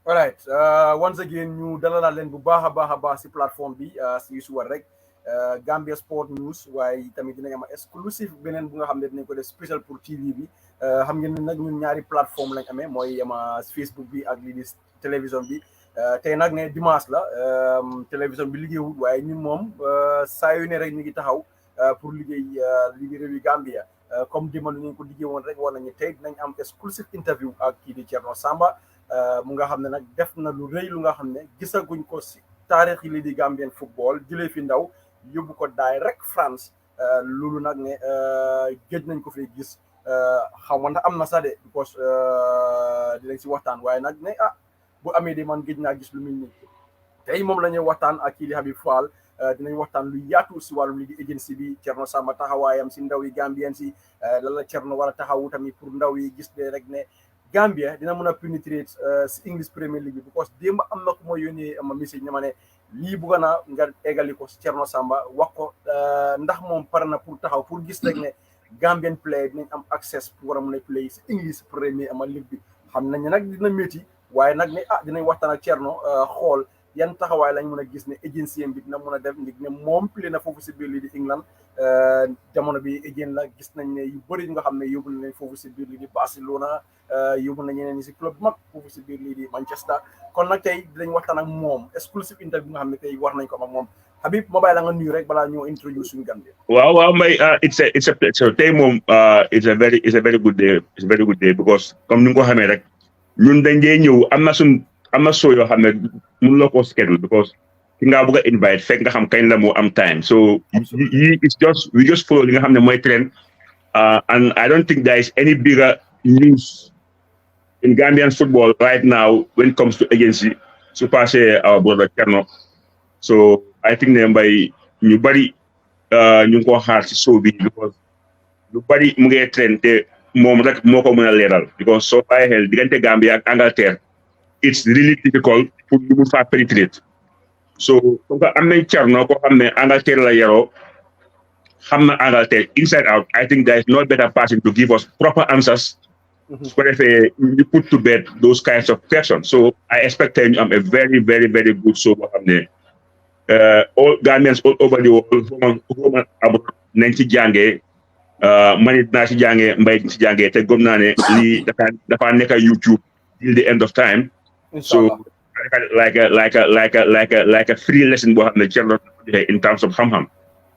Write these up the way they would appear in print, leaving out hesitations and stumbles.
All right. Once again, ñu dalalaat leen bu baax a baax si plateforme bi si suba rek Gambia Sport News waaye tamit dinañ am exclusive beneen bu nga xam ne dinañ ko def spécial pour TV bi xam ngeen ne nag ñun ñaari plateforme lañ amee mooy ama Facebook bi ak lii di télévision bi tey nag ne dimanche la télévision bi liggéeyul waaye ñun moom saa yu ne rek ñu ngi taxaw pour liggéey lii di réewi Gambia comme démb ñu ko liggéey woon rek war nañu tey dinañ am exclusive interview ak kii di Cherno Samba. mu nga xam ne nag def na lu rëy lu nga xam ne gisaguñ ko si taarix yi lii di Gambian football jëlee fi ndaw yóbbu ko direct France loolu nag ne géej nañ ko fay gis xaw ma ndax am na sax de because dinañ si waxtaan waaye nag ne bu amee de man géej naa gis lu mel nii tey moom la ñuy waxtaan ak kii di Habib Fall dinañ waxtaan lu yaatu si wàllum lii di agency bi Cherno Samba taxawaayam si ndaw yi Gambien si lan la Cherno war a taxawu tamit pour ndaw yi gis de rek ne Gambia dina mën a pénétrer si English Premier League bi because démb am na ku ma yónnee ma message ne ma ne lii bëgg naa nga eggali ko si Cherno Samba wax ko ndax moom pare na pour taxaw pour gis rek ne Gambian play dinañ am access pour war a mën a play si English Premier League bi xam nañ ne nag dina métti waaye nag ne dinañ waxtaan ak Cherno xool yan taxawaay lañ mën a gis ne agency bi dina mën a def ndig ne moom play na foofu si biir lii di England jamono bi agent la gis nañ ne yu bëri nga xam ne yóbbu nañ foofu si biir lii di Barcelona yóbbu nañ ñeneen ñi si club mag foofu si biir lii di Manchester kon nag tey dinañ waxtaan ak moom exclusive interview nga xam ne tey war nañ ko am ak moom Habib ma bàyyi la nga nuyu rek balaa ñoo introduce suñu gan bi. waaw may it's a pleasure tey moom it's a very good day because comme ni nga ko xamee rek ñun dañ dee ñëw am na show yoo xam ne mënuloo koo schedule because ki nga bëgg a invite fekk nga xam kañ la moo am time so we just follow li nga xam ne mooy trend and I don't think there is any bigger news in Gambian football right now when it comes to agency su passé our brother Cherno so I think ne mbay ñu bari ñu ngi ko xaar ci show bi because lu bari mu ngi trend te moom rek moo ko mën a leeral because soo bàyyi xel diggante Gambia ak Angleterre it's really difficult pour ñu mun faa pénétrer so comme que am nañ Cherno koo xam ne Angleterre la yaroo xam na Angleterre inside out I think there is no better person to give us proper answers su ko defee ñu put to bed those kinds of questions so I expect ñu am a very very very good show boo xam ne all Gambians all over the world home abroad nañ ci jàngee man it naa ci jàngee mbay ci jàngee te gëm naa ne lii dafa nekk YouTube till the end of time so like a free lesson boo xam ne Cherno in terms of xam-xam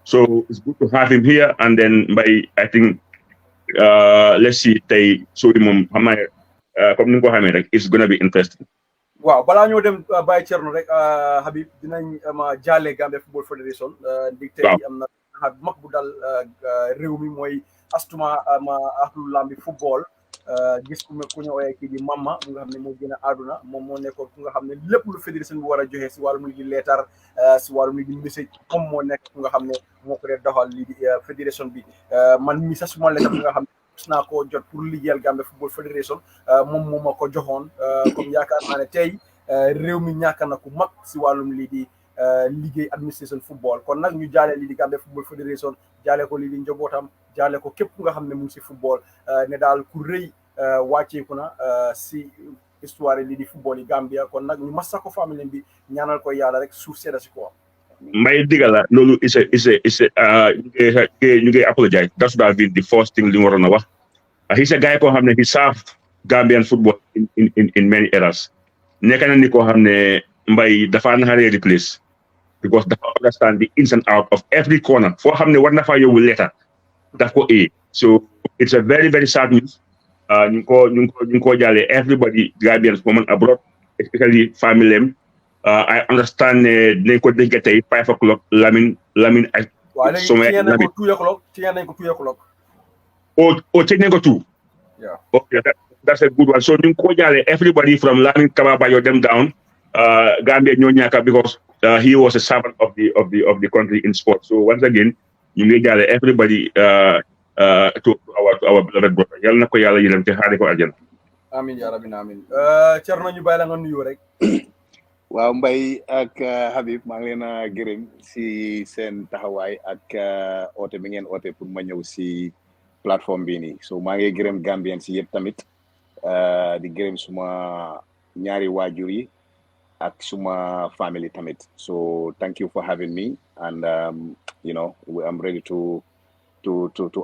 so it's good to have him here and then mbay I think let's see tey soo di moom xam naa comme ni nga ko xamee rek it's gonna be interesting. waaw balaa ñoo dem bàyyi Cherno rek Habib dinañ ma jaale Gambia Football Federation ndig tey am na bu mag bu dal réew mi mooy astuma ma ahlu lambi football gis ku ñu ooyee kii di Mama mu nga xam ne moo gën a àdduna moom moo nekkoon ku nga xam ne lépp lu fédération bi war a joxe si wàllum lii di leetar si wàllum lii di message moom moo nekk ku nga xam ne moo ko dee doxal lii di fédération bi man mi sax suma leetar bi nga xam ne gis naa ko jot pour liggéeyal Gambia Football Federation moom moo ma ko joxoon comme yaakaar naa ne tey réew mi ñàkk na ku mag si wàllum lii di liggéey administration football kon nag ñu jaale lii di Gambia Football Federation jaale ko lii di njabootam jaale ko képp ku nga xam ne mu ngi si football ne daal ku rëy wàcceeku na si histoire lii di football yi Gambia kon nag ñu massa ko famille bi ñaanal ko yàlla rek suuf sedda si ko may digal la loolu ñu ngi apologize that should have been the first thing li mu waroon a wax he's a guy koo xam ne he served Gambian football in many eras nekk na ni koo xam ne mbay dafa naxaree replace because dafa understand the ins and out of every corner foo xam ne war na faa yóbbu letter daf ko so it's a very very sad news ñu ngi ko jàllee everybody Gambians women abroad especially family am I understand ne dinañ ko dégg tey 5 o'clock Lamin ak somewhere nañ ko 2 o'clock tëj nañ ko 2 okay that's a good one so ñu ngi ko jàllee everybody from Lamin Kababayo them down Gambia ñoo ñàkk because he was a servant of the country in sport so once again ñu ngi jàllee everybody to our beloved brother yàlla na ko yàlla yërëm te xaare ko àjjana amin ya rabbi amin Cherno ñu bàyyi la nga nuyoo rek waaw Mbay ak Habib maa ngi leen a gërëm si seen taxawaay ak oote bi ngeen oote pour ma ñëw si plateforme bii nii so maa ngi gërëm Gambien si yëpp tamit di gërëm suma ñaari waajur yi ak suma family tamit. So thank you for having me, and you know, I'm ready to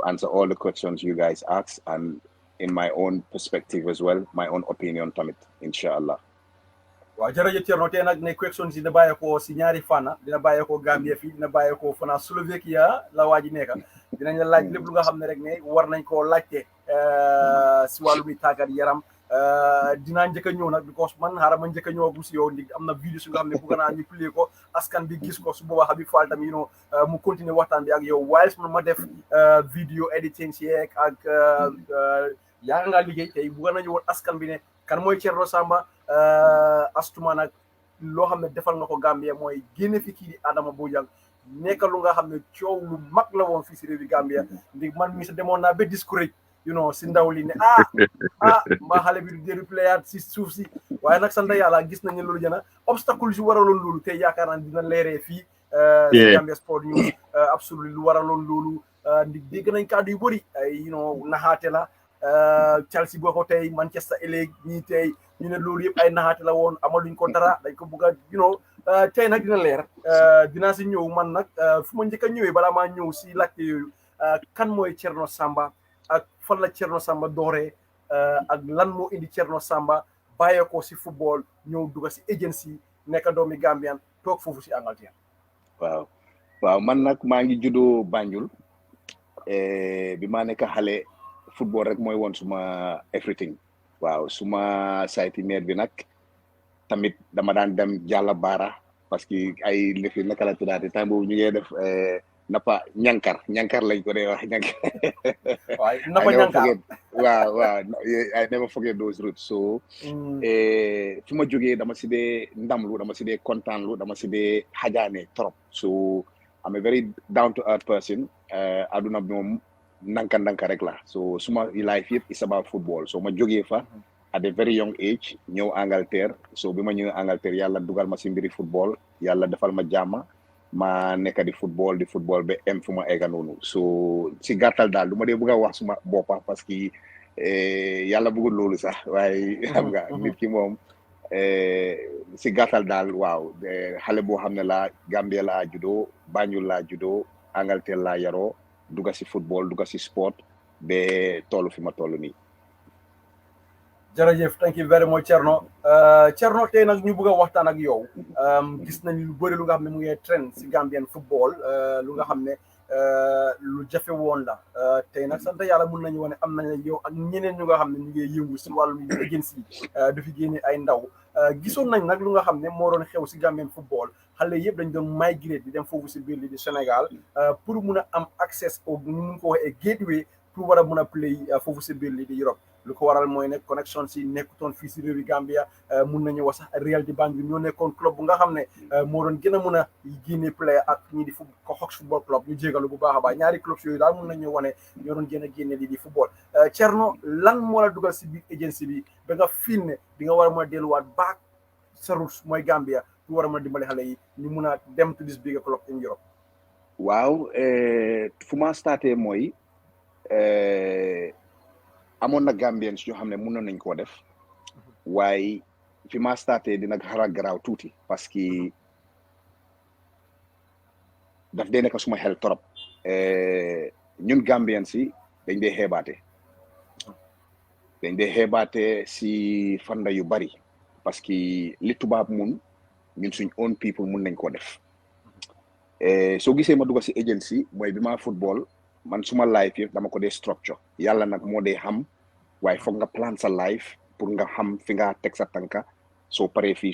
answer all the questions you guys ask, and in my own perspective as well, my own opinion tamit, inshallah. waaw jërëjëf Cherno tey nag ne questions yi dina bàyyeekoo si ñaari fànna dina bàyyeekoo Gambia fii dina bàyyeekoo fana Slovaquia la waa ji nekka dinañ la laaj lépp lu nga xam ne rek ne war nañ koo laajte si wàllu bi tàggat yaram dinaa njëkk a ñëw nag because man xaaral ma njëkk a ñëw si yow ndig am na vidéo su nga xam ne bëgg naa ñu play ko askan bi gis ko su boobaa Habib Fall tamit mu continuer waxtaan bi ak yow waaye man ma def vidéo editing si yeeg ak yaa nga liggéey tey bëgg nañu woon askan bi ne kan mooy Cherno Samba astuma nag loo xam ne defal nga ko Gambia mooy génne fi kii di Adama Bojang nekk lu nga xam ne coow lu mag la woon fii si réew bi Gambia ndi man mi sa demoon naa ba discourage si ndaw li ne mbaa xale bi du déru playaat si suuf si waaye nag sant yàlla gis nañ ne loolu jëna obstacle si waraloon loolu tey yaakaar naa dina leeree fii si Gambia Sport News absolument lu waraloon loolu ndi dégg nañ kàddu yu bëri ay naxaate la Chelsea boo ko tey Manchester ëllëg ñii tey ñu ne loolu yëpp ay naxaate la woon amaluñ ko dara dañ ko bëgg a tey nag dina leer dinaa si ñëw man nag fu ma njëkk a ñëwee balaa maa ñëw si laajte yooyu kan mooy Cherno Samba ak fan la Cherno Samba dooree ak lan moo indi Cherno Samba bàyyeekoo si football ñëw dugga si agency nekk doomi Gambian toog foofu si Angleterre. waaw man nag maa ngi juddoo Banjul bi maa nekk xale football rek mooy woon suma everything. waaw suma sayti maire bi nag tamit dama daan dem Jàlla Baara parce que ay lifi naka la tuddaate temps boobu ñu ngi def napa ñankar lañ ko dee wax ñankar waaye napa ñankar waaw I never forget those roots. So fi ma jógee dama si dee ndamlu dama si dee kontaanlu dama si dee xajaane trop. So I'm a very down to earth person. Aduna bi moom ndanka rek la. So suma life yëpp is about football. So ma jógee fa at a very young age ñëw Angleterre. So bi ma ñëw Angleterre yàlla dugal ma si mbiri football yàlla defal ma jàmma ma nekk di football ba em fu ma egga noonu. So si gàttal daal du ma dee bëgg a wax suma boppa parce que yàlla bëggul loolu sax waaye xam nga nit ki moom si gàttal daal waaw xale boo xam ne laa Gambia laa juddoo Banjul laa juddoo Angleterre laa yaroo dugga si football dugga si sport ba tollu fi ma toll nii. jërëjëf thank you very much Cherno tey nag ñu bëgg a waxtaan ak yow gis nañ lu bëri lu nga xam ne mu ngi trend si Gambian football lu nga xam ne lu jafe woon la tey nag sant yàlla mun nañu wane am nañ yow ak ñeneen ñu nga xam ne ñu ngi yëngu si wàllu agency du fi génne ay ndaw gisoon nañ nag lu nga xam ne moo doon xew si Gambian football xale yëpp dañ doon migrate di dem foofu si biir li di Sénégal pour mun a am access au nu mu ko waxee gateway pour war a mun a play foofu si biir li di Europe lu ko waral mooy ne connection si nekkutoon fii si réewi Gambia mun nañu wax sax Real di Banjul ñoo nekkoon club bu nga xam ne moo doon gën a mun a génne player ak ñii di ko Hawks football club ñu jégalu bu baax a baax ñaari clubs yooyu daal mun nañu wane ñoo doon gën a génne lii di football Cherno lan moo la dugal si biir agency bi ba nga fiil ne di nga war a mën a delluwaat back sa roots mooy Gambia pour war a mën a dimbali xale yi ñu mun a dem to this bigger club in Europe. waaw fu ma starté mooy amoon na Gambians yoo xam ne mënoon nañ koo def waaye fi ma starté dina xara garaaw tuuti parce que daf dee nekk suma xel trop ñun Gambians yi dañ dee xeebaate si fanda yu bari parce que li tubaab mun ñun suñ own people mun nañ koo def soo gisee ma dugg si agency mooy bi ma football man suma life yëpp dama ko dee structure yàlla nag moo dee xam waaye foog nga plan sa life pour nga xam fi nga teg sa tànka soo paree fii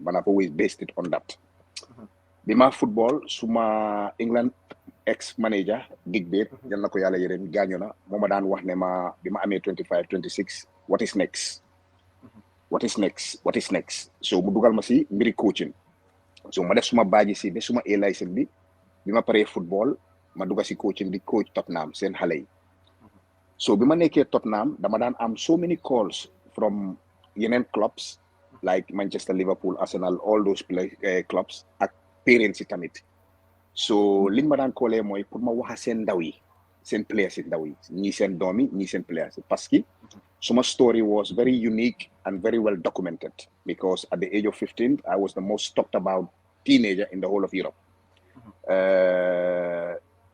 man I've always based it on that. bi ma football suma England ex manager Digbeet yal na ko yàlla yërëm gaañu na moo ma daan wax ne ma bi ma amee 25 26 what is next so mu dugal ma si mbiri coaching so ma def suma baaji si ba suma A-licence bi ma paree football ma dugga si coaching di coach Tottenham seen xale yi so bi ma nekkee Tottenham dama daan am so many calls from yeneen clubs like Manchester, Liverpool, Arsenal, all those clubs ak parents yi tamit so liñ ma daan callee mooy pour ma waxa seen ndaw yi seen players yi ndaw yi ñii seen doom yi ñii seen players yi parce que suma story was very unique and very well documented because at the age of 15 I was the most talked about teenager in the whole of Europe.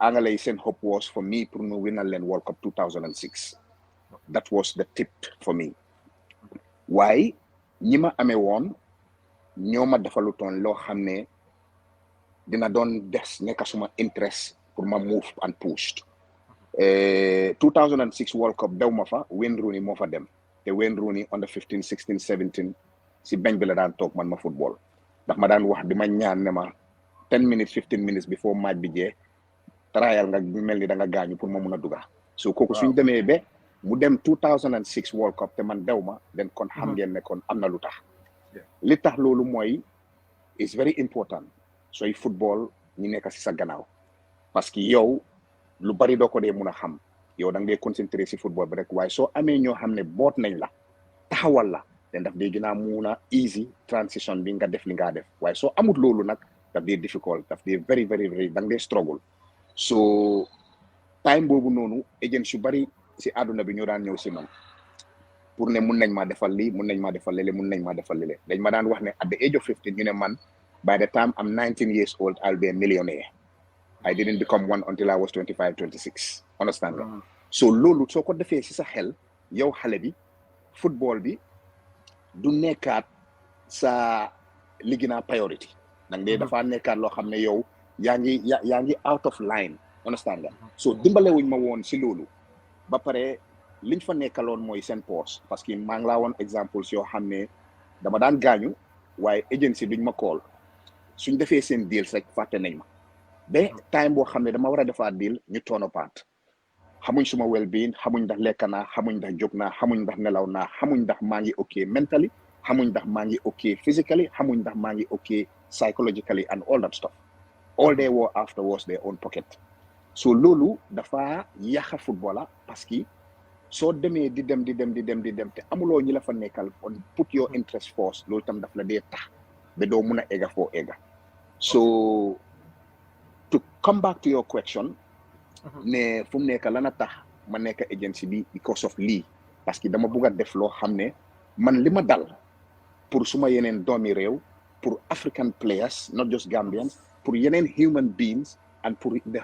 Angale yi seen hope was for me pour ñu winal leen World Cup 2006. That was the tip for me. Why? ñi ma amee woon ñoo ma defalutoon loo xam ne dina doon des nekk suma interest pour ma move and push. 2006 World Cup dew ma fa Wayne Rooney moo fa dem te Wayne Rooney under 15 16 17 si bench bi la daan toog man ma football ndax ma daan wax di ma ñaan ne ma 10 minutes 15 minutes before match bi jee trial nga mel ni da nga gaañu pour ma mun a duga so kooku suñ demee ba mu dem 2006 World Cup te man dew ma den kon xam ngeen ne kon am na lu tax li tax loolu mooy is very important sooy football ñi nekk si sa gannaaw parce que yow lu bari doo ko dee mun a xam yow da nga dee concentré si football bi rek waaye soo amee ñoo xam ne boot nañ la taxawal la den daf dee gën a mun a easy transition bi nga def li nga def waaye soo amut loolu nag daf dee difficult daf dee very very very da nga dee struggle so time boobu noonu agents yu bari si àdduna bi ñoo daan ñëw si man pour ne mun nañ maa defal lii mun nañ maa defal lele mun nañ maa defal lele dañ ma daan wax ne at the age of 15 ñu ne man by the time I'm 19 years old I'll be a millionaire. I didn't become one until I was 25, 26. Understand nga? So loolu soo ko defee si sa xel yow xale bi football bi du nekkaat sa liggéey priority. Nang de dafa nekkaat loo xam ne yow yaa ngi out of line. Understand nga? So dimbalewuñ ma woon si loolu ba pare liñ fa nekkaloon mooy seen poche parce que maa ngi laa woon examples yoo xam ne dama daan gaañu waaye agency duñ ma call suñ defee seen deals rek fàtte nañ ma. ba time boo xam ne dama war a defaat deal ñu turn apart xamuñ suma well being xamuñ ndax lekk naa xamuñ ndax jóg naa xamuñ ndax nelaw naa xamuñ ndax maa ngi ok mentally xamuñ ndax maa ngi ok physically xamuñ ndax maa ngi ok psychologically and all that stuff all they were after was their own pocket so loolu dafa yàqa footballer parce que soo demee di dem te amuloo ñi la fa nekkal on put your interest first loolu tam daf la dee tax ba doo mun a egga foo egga so to come back to your question ne fu mu nekk lana tax ma nekk agency bi because of lii parce que dama bugg a def loo xam ne man li ma dal pour suma yeneen doomi réew pour African players not just Gambians pour yeneen human beings and pour the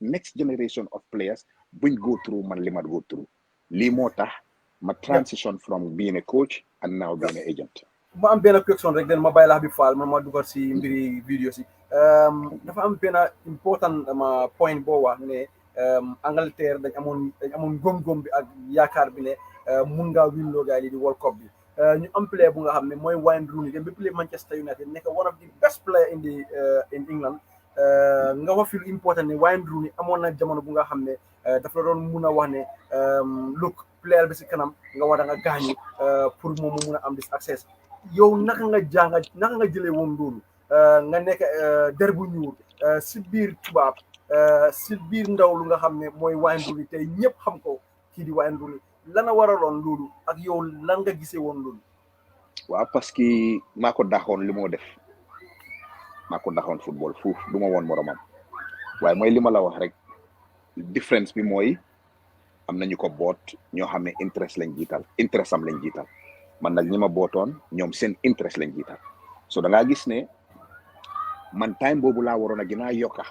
next generation of players buñ go through man li ma go through lii moo tax ma transition from being a coach and now being an agent. ma am benn question rek den ma bàyyi la bi faal ma dugal si mbiri vidéo si dafa am benn important ma point boo wax ne Angleterre dañ amoon góom-góom bi ak yaakaar bi ne mun ngaa win loo gaay di World Cup bi ñu am player bu nga xam ne mooy Wayne Rooney dem ba play Manchester United nekk one of the best player in England nga wax fi lu important ne Wayne Rooney amoon na jamono bu nga xam ne dafa la doon mun a wax ne look player bi si kanam nga war a nga gaañu pour moom mu mun a am this access yow naka nga jëlee woon loolu nga nekk der bu ñuul si biir tubaab si biir ndaw lu nga xam ne mooy Wayne Rooney tey ñëpp xam ko kii di Wayne Rooney lana waraloon loolu ak yow lan nga gisee woon loolu. waaw parce que maa ko daxoon li moo def maa ko daxoon football fuuf du ma woon moromam waaye mooy li ma la wax rek différence bi mooy am nañu ko boot ñoo xam ne interest am lañ jiital man nag ñi ma bootoon ñoom seen interest lañ jiital so da ngaa gis ne man time boobu laa waroon a gën a yokka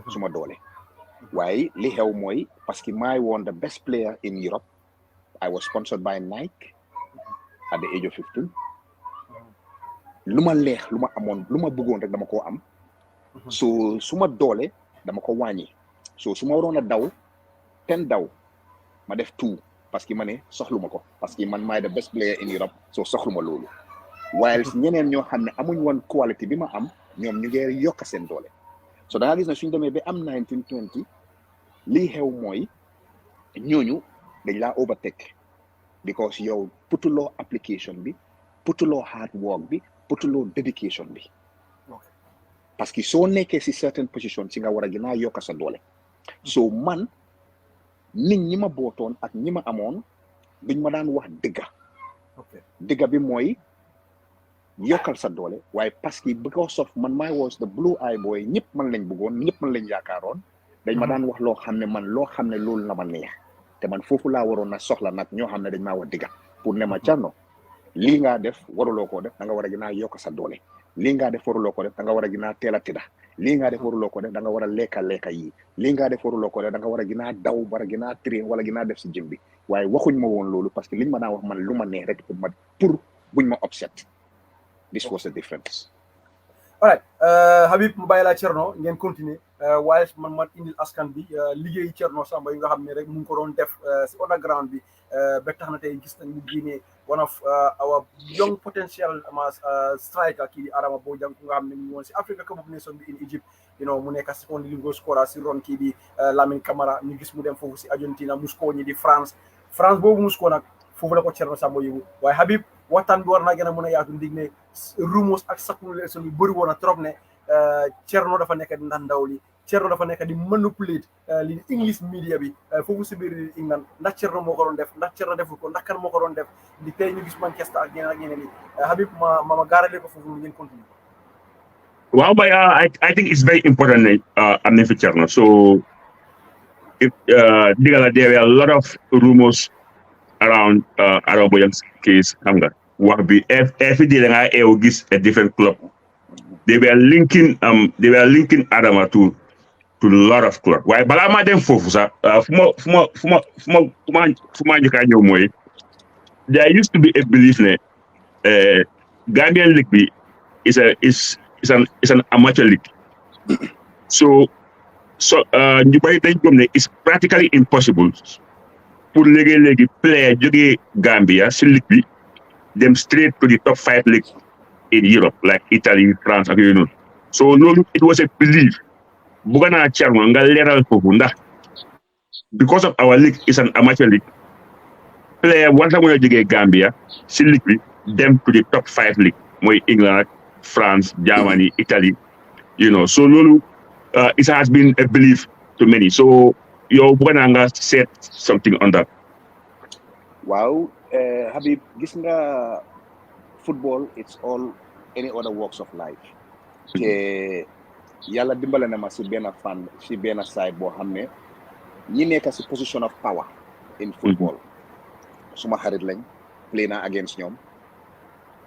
suma doole waaye li xew mooy parce que maay woon the best player in Europe I was sponsored by Nike at the age of 15 lu ma leex lu ma amoon lu ma bëggoon rek dama koo am so suma doole dama ko wàññi so su ma waroon a daw 10 daw ma def 2 parce que ma ne soxluma ko parce que man maay the best player in Europe so soxluma loolu waaye ñeneen ñoo xam ne amuñ woon quality bi ma am ñoom ñu ngi yokk seen doole so da nga gis ne suñ demee ba am 1920 lii xew mooy ñooñu dañ laa overtake because yow putuloo application bi putuloo hard work bi putuloo dedication bi parce que soo nekkee si certain position si nga war a gën a yokk sa doole so man nit ñi ma bootoon ak ñi ma amoon duñ ma daan wax dëgga bi mooy yokkal sa doole waaye parce que because of man my was the blue eye boy ñëpp man lañ bëggoon ñëpp man lañ yaakaaroon dañ ma daan wax loo xam ne man loo xam ne loolu la ma neex te man foofu laa waroon na soxla nag ñoo xam ne dañ maa wax digga pour ne ma Cherno lii ngaa def waruloo koo def da nga war a gën a yokk sa doole lii ngaa def waruloo ko def da nga war a gën a teel a tëdda lii ngaa def waruloo ko def da nga war a lekka yi lii ngaa def waruloo ko def da nga war a gën a daw war a gën a train wala gën a def si gym bi waaye waxuñ ma woon loolu parce que liñ ma daan wax man lu ma neex rek pour buñ ma upset. This was the difference. All right, Habib mu bàyyi laa Cherno ngeen continuer waaye man ma indil askan bi liggéey Cherno Samba yi nga xam ne rek mu ngi ko doon def si underground bi ba tax na tey gis nañ mu génnee one of our young potential striker kii di Adama Bojang ku nga xam ne mu ngi woon si Africa Cup of Nations bi in Egypt mu nekk second leading goal scorer si ron kii di Lamine Camara ñu gis mu dem foofu si Argentina muskoo ñi di France boobu muskoo nag foofu la ko Cherno Samba yóbbu waaye Habib waxtaan bi war naa gën a mën a yaatu ndig ne rumors ak speculation yu bëri woon a trop ne Cherno dafa nekk di ndaw li Cherno dafa nekk di manipulate li English media bi foofu si biir England ndax Cherno moo ko doon def ndax Cherno deful ko ndax kan moo ko doon def di tey ñu gis Manchester ak ñeneen yi Habib ma gaarale ko foofu ngeen continue. Well, but I think it's very important that I'm for Cherno. So, if there were a lot of rumors around Adama Bojang's case. What be every day that I gis a different club. They were linking Adama to a lot of clubs. Why? But I'm them fofusa. There used to be a belief that Gambian league is an amateur league. So it's practically impossible pour léegi player jógee Gambia si league bi dem straight to the top 5 league in Europe like Italy, France ak yooyu noonu. So loolu it was a belief. Bëgg naa Cherno nga leeral foofu ndax because of our league is an amateur league player war na mën a jógee Gambia si league bi dem to the top 5 league mooy England, France, Germany, Italy, so loolu it has been a belief to many. So yow bëgg naa nga set something on that. Waaw Habib gis nga football it's all any other walks of life te yàlla dimbale na ma si benn side boo xam ne ñi nekk si position of power in football suma xarit lañ play naa against ñoom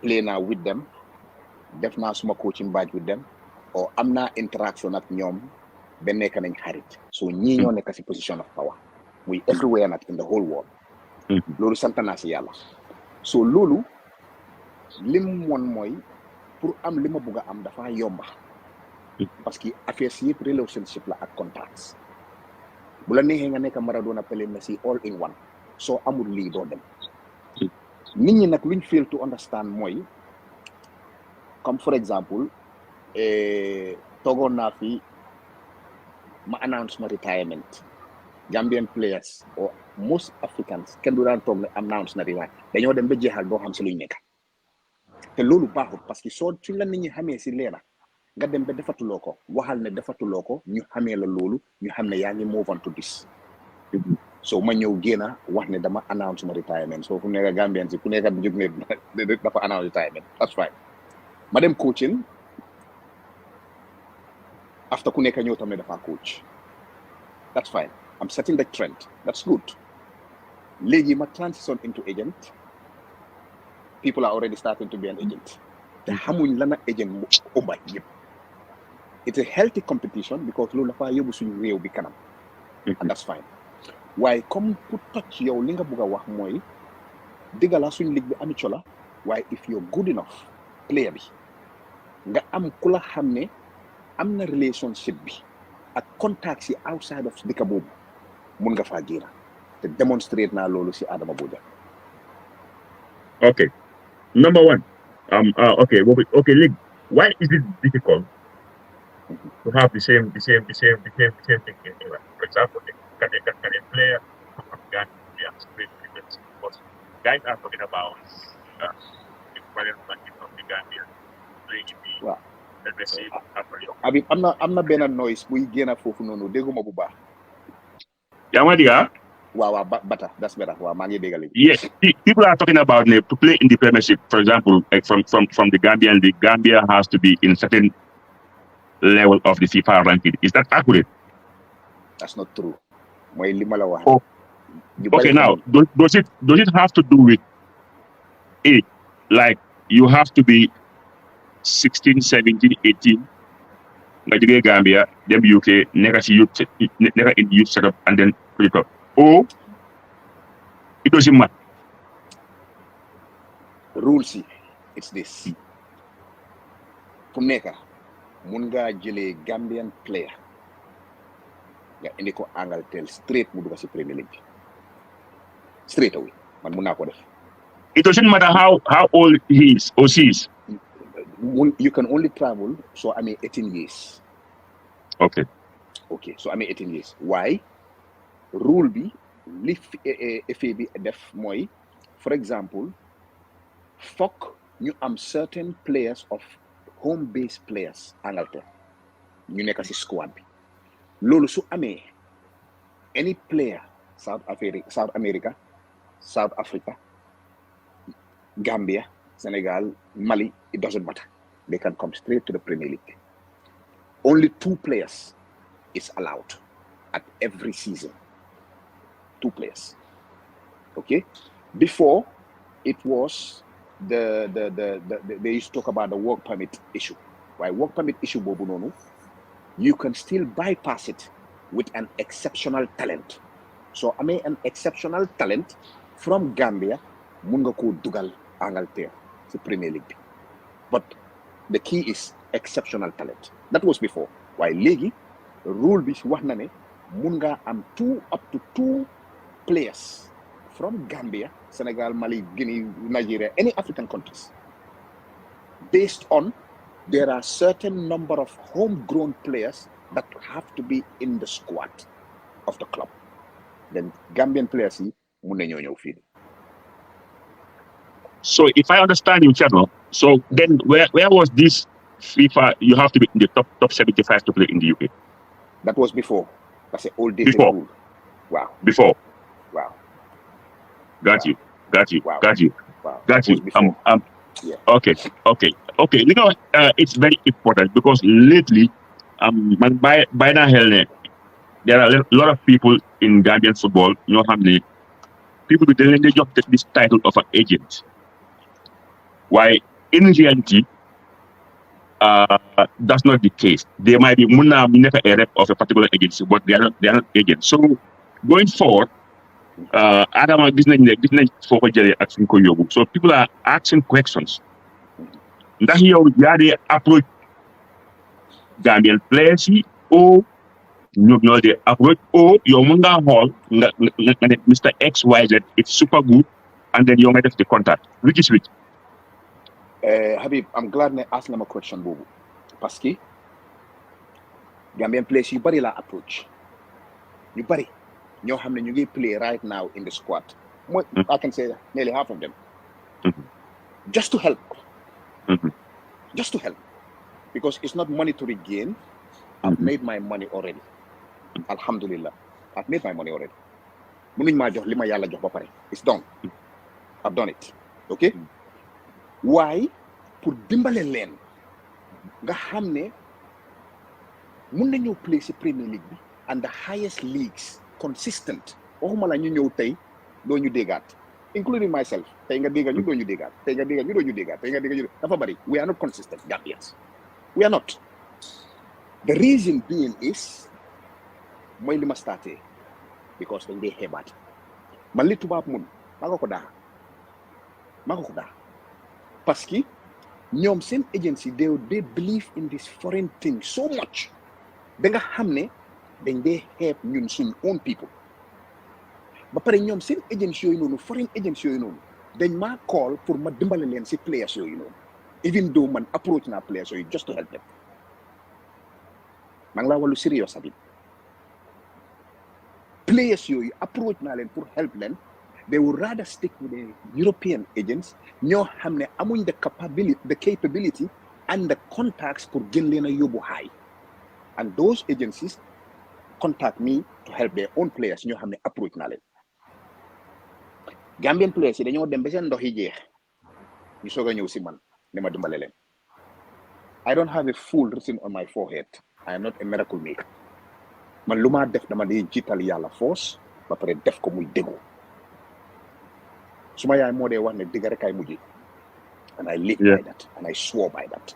play naa with them def naa suma coaching badge with them or am naa interaction ak ñoom ba nekk nañ xarit so ñii ñoo nekk si position of power muy everywhere nag in the whole world loolu sant naa si yàlla so loolu lim woon mooy pour am li ma bugg a am dafa yomba parce que affaire si yëpp relationship la ak contacts bu la neexee nga nekk Maradona Pelé Messi all in one soo amul lii doo dem nit ñi nag luñ fail to understand mooy comme for example toogoon naa fi ma announce my retirement Gambian players or most Africans kenn du daan toog ne announce na retirement dañoo dem ba jeexal doo xam si luñ nekk te loolu baaxul parce que suñ la nit ñi xamee si leena nga dem ba defatuloo ko waxal ne defatuloo ko ñu xamee la loolu ñu xam ne yaa ngi move on to this so ma ñëw génna wax ne dama announce ma retirement so fu nekk Gambian si ku nekk jóg ne dafa announce retirement that's fine ma dem coaching after ku nekk ñëw tam ne dafa coach that's fine I'm setting the trend that's good léegi ma transition into agent people are already starting to be an agent te xamuñ lan ak agent mu ëmba yëpp it's a healthy competition because loolu dafa yóbbu suñu réew bi kanam and that's fine waaye comme pour touch yow li nga bëgg a wax mooy dëgg la suñu ligue bi amico la waaye if you're good enough player bi nga am ku la xam ne am na relationship bi ak contacts yi outside of dëkk boobu mun nga faa génn te demonstrate naa loolu si Adama Bojang. Okay. Number one, okay, League. Why is it difficult to have the same thing in England? For example, can a player from Gambia split difference? Because guys are talking about the Italian market of the Gambia playing in the Brazil. I'm not being a noise. We gain a foofu no déguma bu baax. Yaa ma diga? Wow, better. That's better. Wow, yes, people are talking about to play in the Premiership. For example, like from the Gambian league, Gambia has to be in certain level of the FIFA ranking. Is that accurate? That's not true. Mooy li ma la wax. Oh, okay, now does it have to do with it? Like you have to be 16, 17, 18. Nga jógee Gambia dem UK nekka ci youth nekka in youth setup and then put it up. Or it doesn't matter. Rules yi it's this. Fu mu nekk mun ngaa jëlee Gambian player nga indi ko Angleterre straight mu dugg ci Premier League bi straight away man mun naa ko def. It doesn't matter how old he is or she is. You can only travel so I mean 18 years. Okay, so I mean 18 years. Why? Rule bi li FA bi def mooy for example fokk ñu am certain players of home based players Angleterre ñu nekk ci squad bi loolu su amee any player South America South Africa Gambia Senegal Mali it doesn't matter, they can come straight to the Premier League. Only 2 players is allowed at every season. 2 players. Okay? Before it was they used to talk about the work permit issue. Why work permit issue bobu nonu? You can still bypass it with an exceptional talent. So I mean an exceptional talent from Gambia mun nga ko dugal Angleterre, the Premier League. But the key is exceptional talent. That was before. Why legi rule bi wax na ne mun nga am 2 up to 2 players from Gambia, Senegal, Mali, Guinea, Nigeria, any African countries. Based on there are certain number of homegrown players that have to be in the squad of the club. Then Gambian players mun na ñoo fi. So if I understand you, Cherno, so then where was this FIFA? You have to be in the top 75 to play in the UK. That was before. That's an old dated rule. Wow. Before. Wow. Got you. Wow. Got you. Yeah. Okay. You know, it's very important because lately, by now, there are a lot of people in Gambian football. You know how many people they just get this title of an agent. Why in reality, that's not the case. They might be never a rep of a particular agency, but they are not agents. So going forward, Adam business for so people are asking questions. That here they approach Gambian players or they approach or your Munda Hall, Mr. XYZ, it's super good, and then you might have the contact. Which is which? Habib, I'm glad you asked me a question, Bobo. Parce que Gambian players, you body la approach. You body. You have you play right now in the squad. I can say nearly half of them. Just to help. Just to help. Because it's not monetary gain. I've made my money already. Alhamdulillah. I've made my money already. It's done. I've done it. Okay? Why? Pour dimbale len nga xamne mun nañu play ci Premier League bi and the highest leagues consistent waxuma la ñu ñew tay do ñu dégat including myself tay nga dégal ñu do ñu dégat tay nga dégal ñu do ñu dégat tay nga dégal ñu dafa bari we are not consistent Gambians, we are not. The reason being is moy lima starté because dañ dé xébat man li tubab mun mako ko da parce que ñoom seen agency they believe in this foreign thing so much da nga xam ne dañ dee xeeb ñun suñ own people ba pare ñoom seen agency yooyu noonu foreign agency yooyu noonu dañ maa call pour ma dimbale leen si players yooyu noonu even though man approach naa players yooyu just to help them maa ngi laa wàllu serious abi players yooyu approach naa leen pour help leen. They would rather stick with the European agents. ñoo xam ne amuñ the capability and the contacts pour gën leen a yóbbu high. And those agencies contact me to help their own players ñoo xam ne approach naa leen. Gambian players yi dañoo dem ba seen ndox yi jeex ñu soog a ñëw si man ne ma dimbale leen. I don't have a fool written on my forehead. I am not a miracle maker. man lu ma def dama di jiital yàlla force ba pare def ko muy déggu suma yaay moo dee wax ne dëgg rek ay mujj and I live by that and I swore by that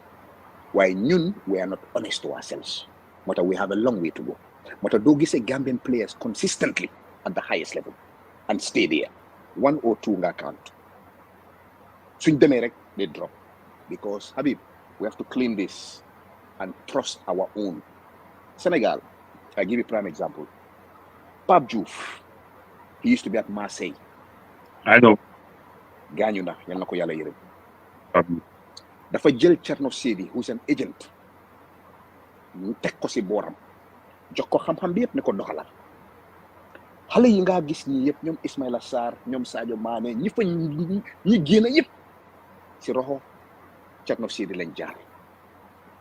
waaye ñun we are not honest to ourselves moo tax we have a long way to go moo tax doo gisee Gambian players consistently at the highest level and stay there 1 or 2 nga count suñ demee rek they drop because Habib we have to clean this and trust our own Senegal I give you a prime example Pape Diouf he used to be at Marseille I know gaañu na yal na ko yàlla yërëm dafa jël Cherno who's an agent mu teg ko si booram jox ko xam-xam bi yëpp ne ko doxalal xale yi nga gis ñi yëpp ñoom Ismaïla Sarr ñoom Sadio Mané ñi fa ñi génn yëpp si roxo Cherno lañ jaar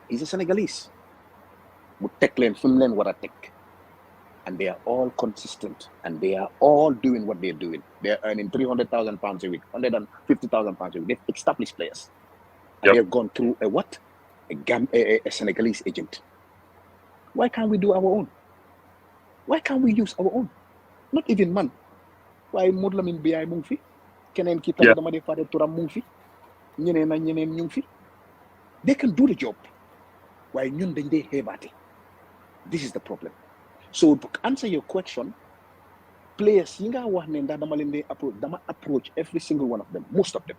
he's a Senegalese mu teg leen fi mu leen war a teg and they are all consistent and they are all doing what they're doing. They're earning £300,000 a week, £150,000 a week. They've established players. And they've gone through a Senegalese agent. Why can't we do our own? Why can't we use our own? Not even man. Why Modlamin Biay Mungfi? Kenen kita dama de fade turam Mungfi? Ñeneen ñu fi. They can do the job. Why ñun dañ dé hebaté? This is the problem. So to answer your question, players yi nga wax ne ndax dama leen di approach every single one of them, most of them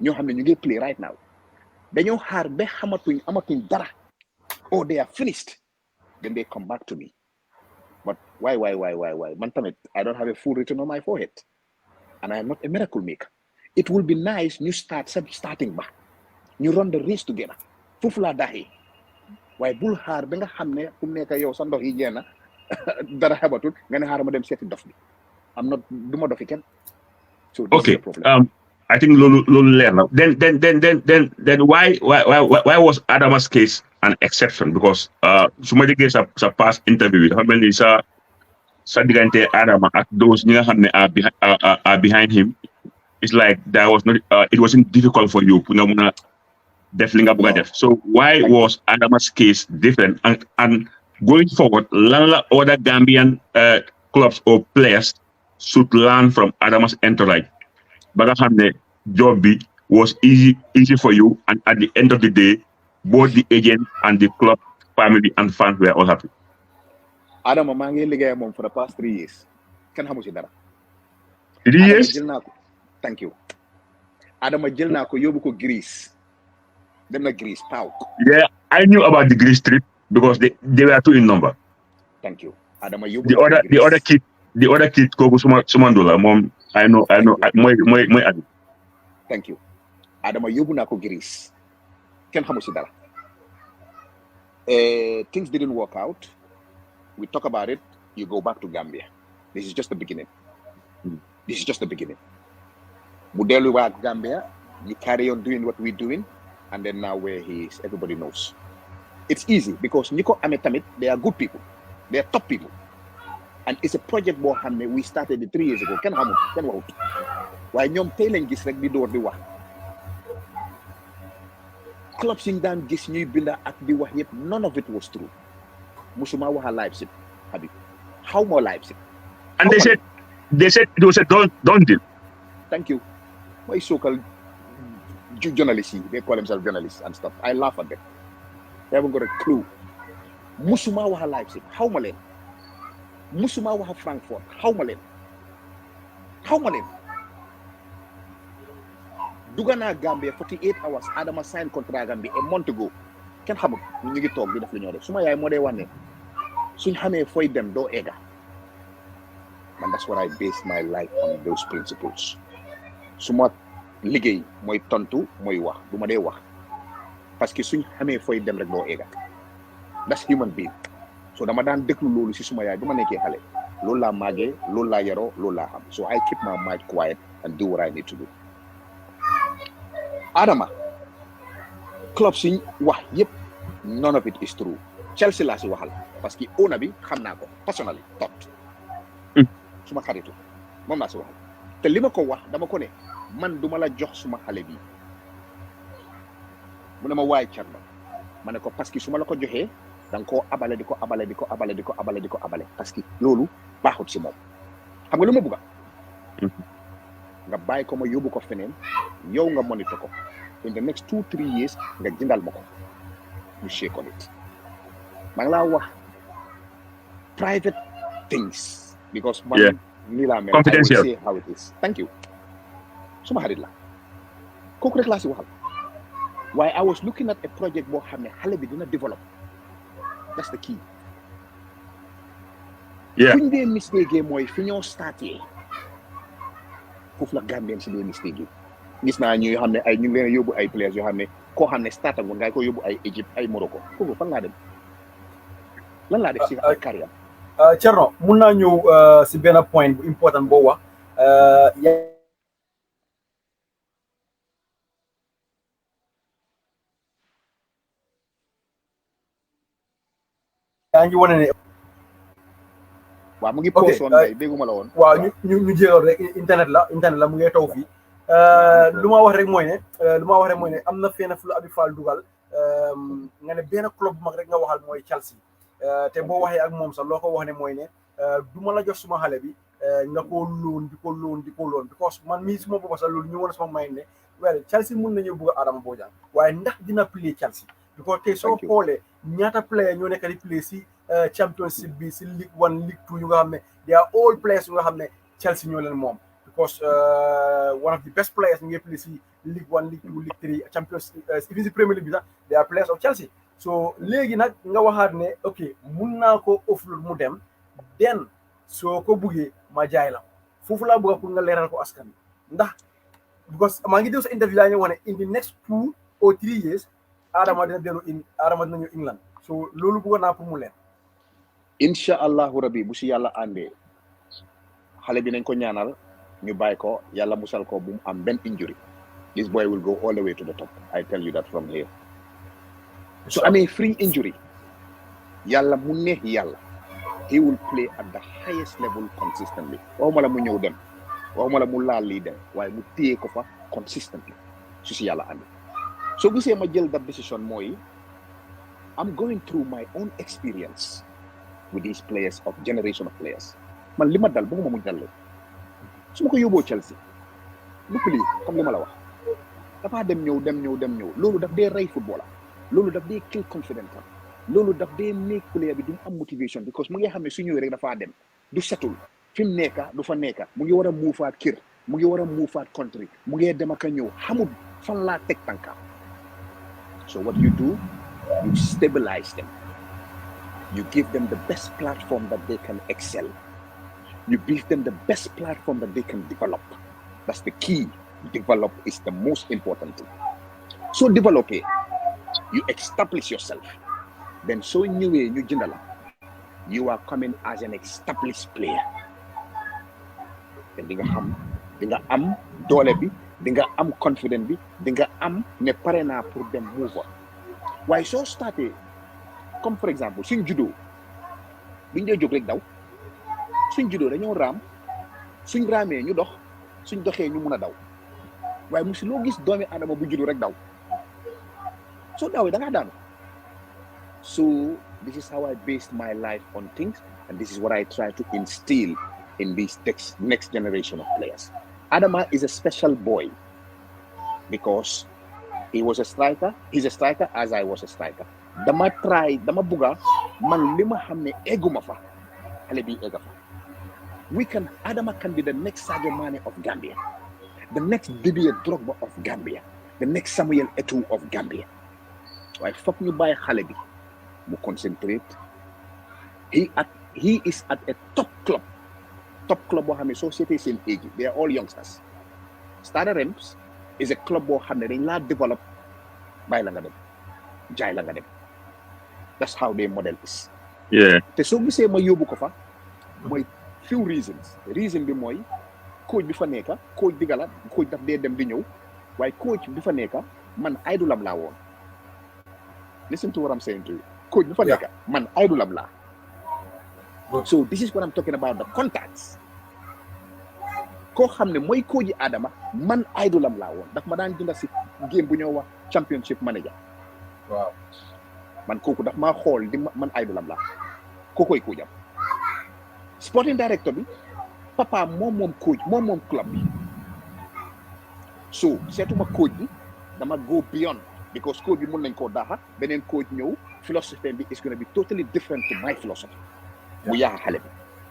ñoo xam ne ñu ngi play right now dañoo xaar ba amatuñ dara or they are finished then they come back to me but why man tamit I don't have a full written on my forehead and I am not a miracle maker. It will be nice ñu starting ba ñu run the race together foofu laa daxee waaye bul xaar ba nga xam ne fu mu nekk yow sa ndox yi jeex na dara xebatul nga ne xaaral ma dem seeti dof bi du ma dofi kenn. So this is the problem. I think loolu leer na. Then why was Adama's case an exception? Because su ma déggee sa past interview bi dafa mel ni sa diggante Adama ak those ñi nga xam ne are behind him. It's like it wasn't difficult for you pour nga mun a def li nga bëgg a def. So why was Adama's case different? And going forward, lan la other Gambian clubs or players should learn from Adama's entourage? Ba nga xam ne job bi was easy for you, and at the end of the day, both the agent and the club family and fans were all happy. Adama maa ngi liggéey moom for the past 3 years. Kenn xamu si dara. 3 years? Thank you. Adama jël naa ko yóbbu ko Greece. Dem na Greece, Pau. Yeah, I knew about the Greece trip because they were 2 in number. Thank you. Adama yóbbu the other kid kooku suma ndola moom I know mooy adi. Thank you. Adama yóbbu naa ko Greece. Kenn xamu si dara. Things didn't work out. We talk about it. You go back to Gambia. This is just the beginning. Mu dellu waa Gambia. You carry on doing what we're doing. And then now where he is, everybody knows. It's easy because Nico Ametamit, they are good people. They are top people. And it's a project we started 3 years ago. Ken wahut. Why ñom tay lañ gis rek di door di wax. Clubs yi daan gis ñuy binda ak di wax yépp, none of it was true. Musuma waxa Leipzig, Habib. How more Leipzig? And they said it was a don't deal. Thank you. My so-called journalists, they call themselves journalists and stuff. I laugh at them. They haven't got a clue. Musuma waxa Leipzig, how ma leen? Musuma waxa Frankfurt, how ma leen? Dugana Gambia 48 hours Adama signed contract Gambia a month ago. Ken xamul ñu ngi toog di def lu ñoo def. Suma yaay moo dee wax ne suñ xamee fooy dem doo egga. And that's what I base my life on, those principles. Suma liggéey mooy tontu mooy wax du ma dee wax parce que suñ xamee fooy dem rek doo egga. That's human being. So dama daan déglu loolu si suma yaay bu ma nekkee xale loolu laa màggee loolu laa yaroo loolu laa xam. So I keep my mind quiet and do what I need to do. Adama club si wax yëpp none of it is true. Chelsea laa si waxal parce que owner bi xam naa ko personally tot suma xaritu moom laa si waxal te li ma ko wax dama ko ne man duma la jox suma xale bi mu ne ma waay Cherno ma ne ko parce que su ma la ko joxee da nga koo abale di ko abale parce que loolu baaxut si moom xam nga lu ma bëgg nga bàyyi ko ma yóbbu ko feneen yow nga monitor ko in the next 2-3 years nga jëndal ma ko you shake on it maa ngi laa wax private things because man nii laa mel I will say how it is thank you suma xarit la kooku rek laa si waxal waaye I was looking at a project boo xam ne xale bi dina develop that's the key fu ñu dee mistake mooy fi ñoo starté foofu la Gambien si dee mistake gis naa ñuy xam ne ay ñu ngi leen yóbbu ay players yoo xam ne koo xam ne starté nga ngay ko yóbbu ay Égypte ay Morocco foofu fan laa dem lan laa def si carrière Cherno mun naa ñëw si benn point bu important boo wax yaa ngi wane ne waaw mu ngi posoon bay dégguma la woon waaw ñu jéegal rek internet la mu ngi taw fii lu ma wax rek mooy ne am na fenn fu la Abi Fall dugal nga ne benn club bu mag rek nga waxal mooy Chelsea te boo waxee ak moom sax loo ko wax ne mooy ne du ma la jox suma xale bi nga ko loon di ko loon because man mii suma boppa sax loolu ñu woon suma may ne well Chelsea mun nañu bëgg Adama Bojang waaye ndax dina play Chelsea because tey soo xoolee ñaata player ñoo nekk di play si championship bi si League 1 League 2 yu nga xam ne they are all players yu nga xam ne Chelsea ñoo leen moom because one of the best players ñu ngi play si League 1 League 2 League 3 championship even si Premier League bi sax they are players of Chelsea so léegi nag nga waxaat ne ok mun naa ko offload mu dem den soo ko buggee ma jaay la foofu laa bëgg pour nga leeral ko askan ndax because maa ngi déglu sa interview laa ñu wax ne in the next 2 or 3 years Adama dina ñëw England so loolu bëggoon naa pour mu leen incha allahu rabi bu si yàlla àndee xale bi nañ ko ñaanal ñu bàyyi ko yàlla musal ko bu mu am benn injury this boy will go all the way to the top I tell you that from here so amee free injury yàlla mu neex yàlla he will play at the highest level consistently waxuma la mu ñëw dem waxuma la mu laal lii dem waaye mu téye ko fa consistently su si yàlla àndee soo gisee ma jël that decision mooy I'm going through my own experience with these players of generation of players man li ma dal bëgguma mu dal su ma ko yóbboo Chelsea lu ko lii comme li ma la wax dafaa dem ñëw loolu daf dee rey footballer loolu daf dee kill confidence loolu daf dee make player bi du am motivation because mu ngi xam ne su ñëwee rek dafaa dem du setul fi mu nekka du fa nekka mu ngi war a muufaat kër mu ngi war a muufaat country mu ngi dem ak a ñëw xamul fan laa teg tànkaam so what you do you stabilize them you give them the best platform that they can excel you give them the best platform that they can develop that's the key develop is the most important thing so develop it you establish yourself then so ñëwee ñu jënd la you are coming as an established player te di nga am doole bi di nga am confidence bi di nga am ne pare naa pour dem move on waaye soo starté comme par exemple suñ judo buñ dee jóg rek daw suñ judo dañoo raam suñ raamee ñu dox suñ doxee ñu mun a daw waaye musi loo gis doomi adama bu judo rek daw soo dawee da ngaa daanu so this is how I based my life on things and this is what I try to instill in this next generation of players. Adama is a special boy because he was a striker. He's a striker as I was a striker. Dama buga man lima hamne eguma fa. Hale bi ega fa. Adama can be the next Sadio Mane of Gambia, the next Didier Drogba of Gambia, the next Samuel Eto'o of Gambia. Why fuck you by hale bi mu concentrate. He is at a top club boo xam ne société seen age they are all youngsters. Stade Reims is a club boo xam ne dañ laa develop bàyyi la nga dem jaay la nga dem that's how their model is. te soo gisee ma yóbbu ko fa mooy few reason bi mooy coach bi fa nekka coach digala coach daf dee dem di ñëw waaye coach bi fa nekka man idolam laa woon. Listen to what I'm saying to you. Coach bi fa nekka man idolam laa. So this is what I'm talking about, the contacts. Koo xam ne mooy coach Adama man idolam laa woon daf ma daan jënda si game bu ñëw wax championship manager. Wow. man kooku daf maa xool di man idolam la kookoy coach am sporting director bi papa moom coach moom club bi so seetuma coach bi dama go beyond because coach bi mun nañ koo daaxa beneen coach ñëw philosophy bi is going to be totally different to my philosophy bu yaaxa xale bi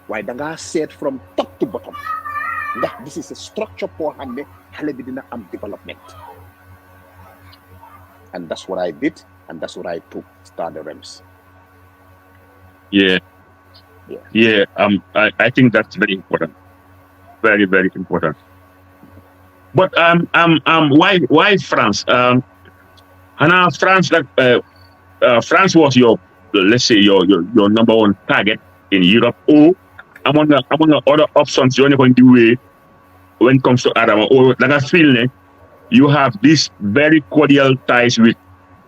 waaye da ngaa seet from top to bottom ndax this is a structure boo xam ne xale bi dina am development and that's what I did and that's what I took Stade de Reims. Yeah. I think that's very important, very very important. But why France? France that France was your, let's say your number one target in Europe, or among the other options you're going to do when it comes to Adama, or like I feel you have this very cordial ties with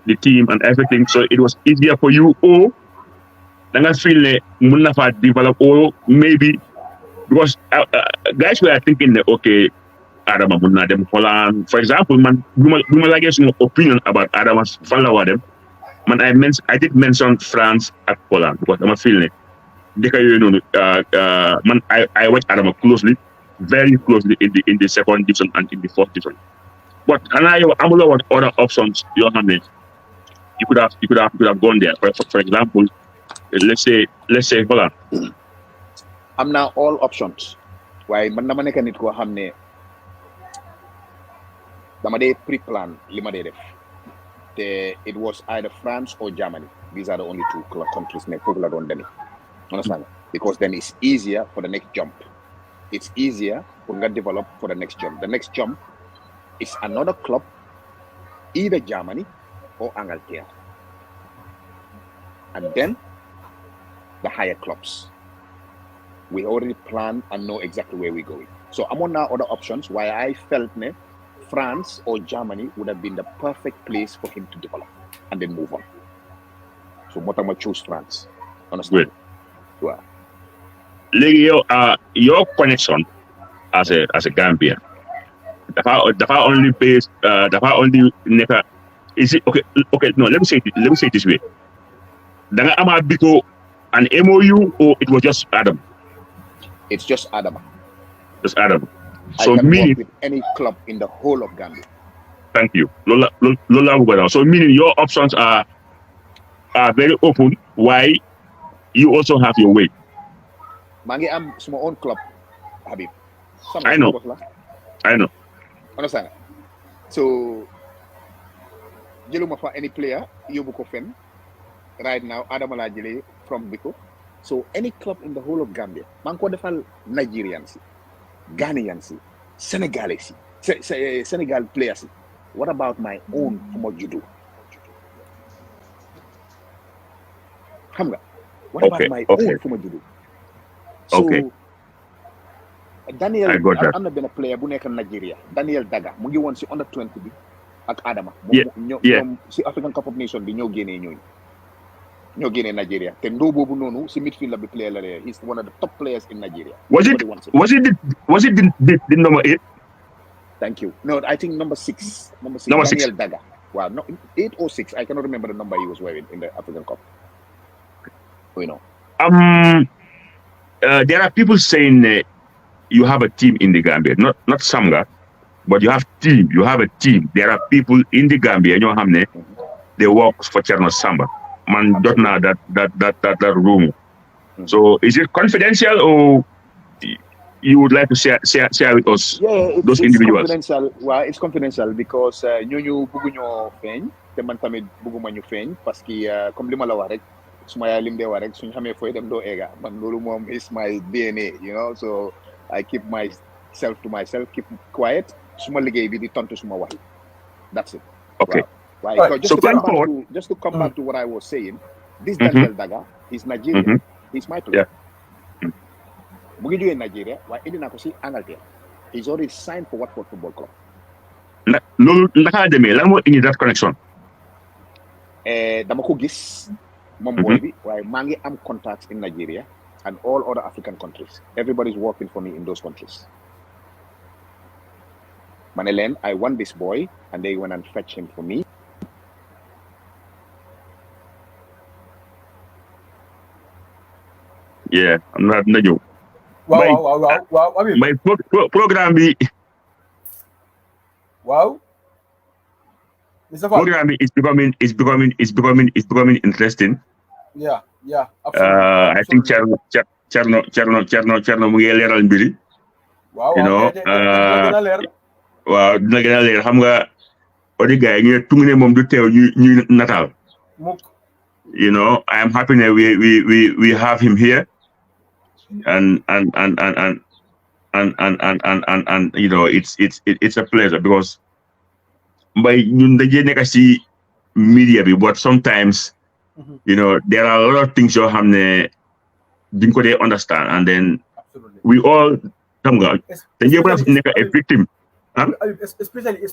the team and everything, so it was easier for you, or like I feel Munafa develop, or maybe because guys were thinking that okay, Adama Munna them Holland, for example, man, like some opinion about Adama's follower them. Man, I did mention France at Poland because I'm a feeling. Man, I watch Adama closely, very closely in the second division and in the fourth division. But I'm what other options you have. You could have gone there. For example, let's say Holland. I'm now all options. Why man dama nekk nit koo xam ne dama dee pre-plan li ma dee def. It was either France or Germany. These are the only two countries ne foofu la doon demee. Understand? Because then it's easier for the next jump. It's easier for nga develop for the next jump. The next jump is another club, either Germany or Angleterre. And then the higher clubs. We already plan and know exactly where we're going. So I'm on now other options why I felt France or Germany would have been the perfect place for him to develop and then move on. So what I'm gonna choose France. Understand? Good. Yeah. Your connection as a Gambian. The only base is it okay, no, let me say it this way. Danga ama biko an MOU or it was just Adam? It's just Adam. Just Adam. So I can meaning work with any club in the whole of Gambia. Thank you. Lola. So meaning your options are very open. Why you also have your way. Mangi am my own club, Habib. I know. Understand? So jëluma fa any player yóbbu ko fen right now Adama laa jëlee from Biko. So any club in the whole of Gambia maa ngi ko defal Nigerians yi, Ghanaians yi, Senegalese yi, Senegal players yi. What about my own fu ma juddu? Xam nga? What about my own fu ma juddu? So Daniel am na benn player bu nekk Nigeria, Daniel Daga mu ngi woon si under 20 bi ak Adama. ñoom si African Cup of Nations bi ñoo génnee Nigeria te ndoo boobu noonu si midfielder bi player la lee. He's one of the top players in Nigeria. Was it the number 8? Thank you. No, I think number 6. Daniel Daga. Wow, no, 8 or 6. I cannot remember the number he was wearing in the African Cup. You know. There are people saying you have a team in the Gambia, not Samba, but you have team. You have a team. There are people in the Gambia, you know, they work for Cherno Samba. Man, don't know that room. So, is it confidential, or you would like to share with us? Yeah, those individuals. It's confidential. Well, it's confidential because ñu bëgg ñoo feeñ te man tamit bëgguma ñu feeñ parce que comme li ma la wax rek suma yaay lim dee wax rek suñu xamee fooy dem doo ega man loolu moom is my DNA, you know, so I keep myself to myself, keep quiet. Suma liggéey bi di tontu suma wax. That's it. Okay. Wow. Right. So just to come back to what I was saying, this Daniel Daga is Nigerian. He's my player. Mu ngi jógee Nigeria waaye indi naa ko si Angleterre. He's already signed for Watford Football Club. Loolu naka la demee lan moo indi that connection? Dama ko gis moom boy bi waaye maa ngi am contacts in Nigeria and all other African countries. Everybody's working for me in those countries. Manelen, I want this boy, and they went and fetched him for me. yeah am na ñëw. waaw Habib. may programme bi. waaw. Programme bi is becoming interesting. Yeah, absolutely. I think Cherno mu ngi leeral mbiri. waaw dina gën a leer xam nga odi gars yi ñu tungu ne moom du teew ñu nataal. You know, I am happy that we have him here, and you know, it's a pleasure because by ñun dañuy nekk ci media bi, but sometimes you know there are a lot of things yoo xam ne duñ ko dee understand, and then we all xam nga dañuy nekk a victim. Especially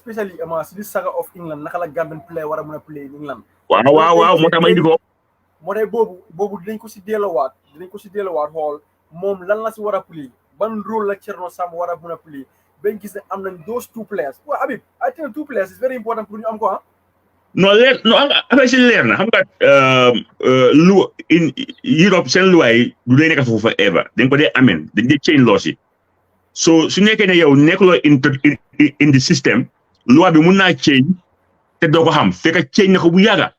si this saga of England naka la Gambian player war a mën a play in England. waaw moo tax ma indi ko. moo tax boobu dinañ ko si delluwaat xool moom lan la si war a play ban rôle la Cherno Samba war a mën a play bañ gis ne am nañ those two players. waaw Habib, I think two players is very important pour ñu am ko ah. non affaire si leer na xam nga lu in Europe seen loi yi du dee nekk foofu forever dañ ko dee ameen dañ dee change laws yi. So su nekkee ne yow nekkuloo in the system loi bi mun naa change te doo ko xam fekk change na ko bu yàgga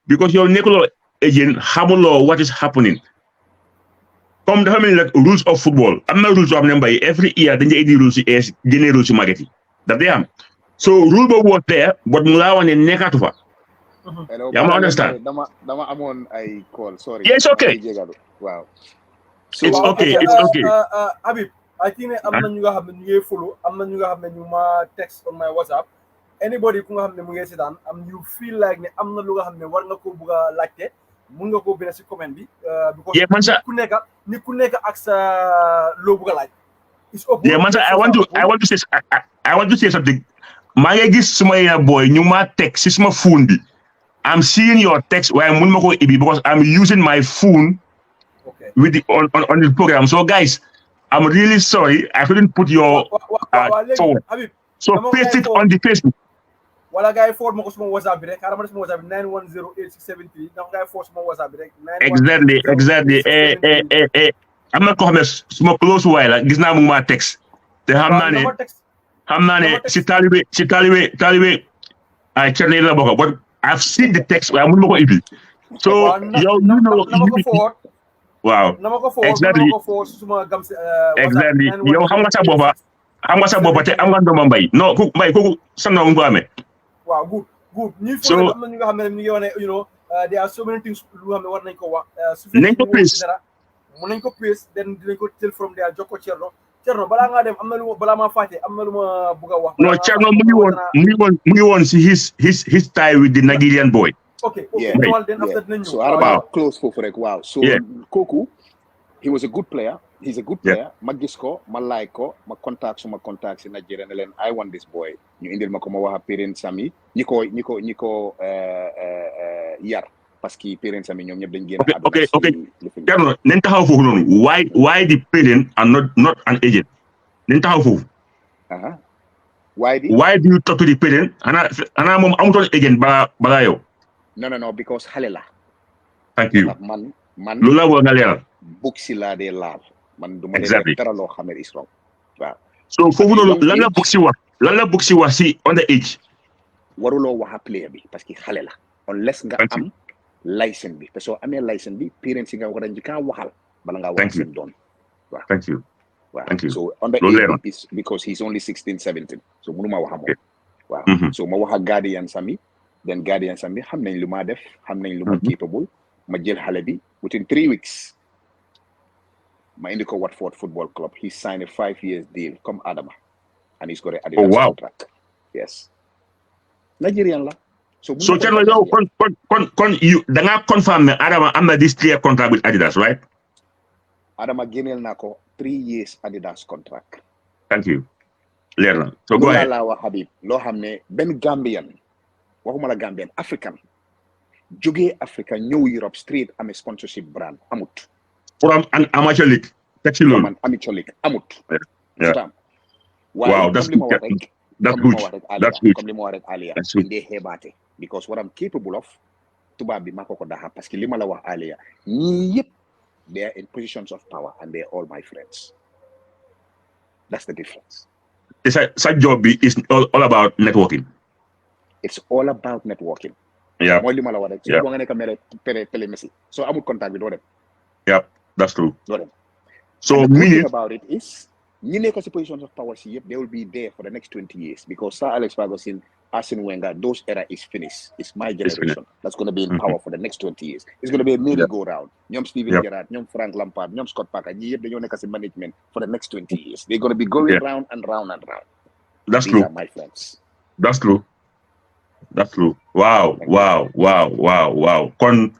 because yow nekkuloo agent xamuloo what is happening comme dafa mel ni like rules of football am na rules yoo xam ne mbay every year dañuy indi rules yi ees génne rules yi market yi daf day am so rule boobu was there but mu laa wane nekkaatu fa. yaa ma understand. dama amoon ay call sorry. Yes, okay. Wow. It's okay. Habib, I think ne am na ñu nga xam ne ñu ngi follow am na ñu nga xam ne ñu ma text on my WhatsApp anybody ku nga xam ne mu ngi seetaan am you feel like ne am na lu nga xam ne war nga ko bëgg a laajte mun nga koo bind si comment bi. because nit ku nekk ak sa loo bëgg a laaj. Yeah, man, I want to say something. maa ngi gis suma boy ñu ma text si suma phone bi. I'm seeing your text waaye mun ma ko ibi because I'm using my phone. With the on the program. So guys, I'm really sorry. I couldn't put your forward. So paste it on the Facebook. Wala guy forward mo ko suma WhatsApp bi rek. Ara mo suma WhatsApp 9108673. Na guy forward suma WhatsApp bi rek. Exactly. I'm not ko xamé suma close way la gis na mu ma text. Te xam naa ne si talibé ay Cherno la bokk but I've seen the text waaye mun ma ko ibi. So yow you know waaw exactly yow xam nga sa boppa te am nga ndooma mbay non ku mbay kooku sa ndoom ko amee waaw good ñi fo am na ñu nga xam ne ñu ngi wane you know there are so many things lu xam ne war nañ ko wax nañ ko please mun nañ ko please then dinañ ko tell from there jokko Cherno balaa nga dem am na lu balaa ma fàtte am na lu ma bëgg a wax non Cherno mu ngi woon si his tie with the Nigerian boy. Okay. So about close for wow. So Koku, he was a good player. He's a good player. Magisko, Malaiko, my contacts in Nigeria. And I want this boy. You indil makomawa parents sami. Niko yar. Paski parents sami ñom ñep dañ gëna aduna. Okay. Cherno, nañ taxaw fofu nonu. Why the parent are not an agent? Nañ taxaw fofu. Why do you talk to the parent? Ana mom amuton agent bala yow. No, because halela. Thank you. Man. Lula wo nga leral. Buksi la de laal. Man duma exactly. Dara lo xamé is wrong. Waaw. So fofu nonu lan la buksi wax si on the age. Warulo wax player bi parce que xalé la. Unless nga am license bi. Parce que amé license bi parents nga ko dañ kan waxal bala nga wax sen doon. Waaw. Thank you. Wow. Thank you. So on the age is because he's only 16, 17. So munuma wax mo. Wow. So ma wax guardian sami. Then guardian sami xam nañ lu ma def xam nañ lu ma capable ma jël xale bi within 3 weeks ma indi ko Watford Football Club. He signed a 5-year deal come Adama and he's got a Adidas contract. Yes. Nigerian la. So Cherno yow kon you da nga confirm ne Adama am na this 3-year contract with Adidas, right? Adama génneel na ko 3 years Adidas contract. Thank you. Leer na. So go ahead. La wa Habib loo xam ne benn Gambian waxuma la Gambian African jógee Africa ñëw Europe straight amee sponsorship brand amut. From an amateur league. Teg si loolu. Amateur league amut. Wow, that's good. Comme li ma wax rek Aliya indee xeebaate because what I'm capable of tubaab bi maa ko daxa parce que li ma la wax Aliya ñii yëpp they are in positions of power and they're all my friends. That's the difference. It's a job is all about networking. It's all about networking. Yeah. Mooy li ma la wax rek. Yeah. Su nga nekk mere télé Messi. So amul contact bi doo dem. Yeah, that's true. Doo dem. So and the good thing meaning about it is, ñi nekk si positions of power si yëpp, they will be there for the next 20 years because Sir Alex Ferguson, Arsene Wenger, those era is finished. It's my generation that's going to be in power for the next 20 years. It's going to be a merry-go-round. Ñoom Steven Gerrard, ñoom Frank Lampard, ñoom Scott Parker, ñi yëpp dañoo nekk si management for the next 20 years. They're going to be going round and round and round. That's These true. are my friends. That's true. That's true. Wow. Kon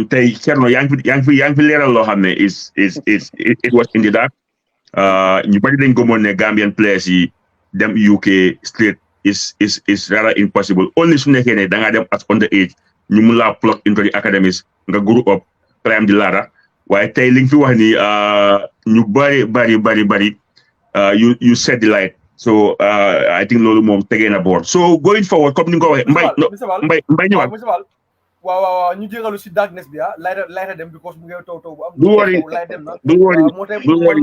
tey Cherno yaa ngi fi leeral loo xam ne it was indeed that ñu bari dañ gëmoon ne Gambian players yi dem UK straight is rather impossible only su nekkee ne da ngaa dem as underage ñu mun laa plug into the academies nga grow up climb the ladder waaye tey li nga fi wax ni ñu bari you set the light so I think loolu moom tegee na boor so going forward comme ni nga ko waxee mbay ñëwaat waaw ñu jégalu si darkness bi lighter dem because mu ngi taw bu am du worry light dem na du worry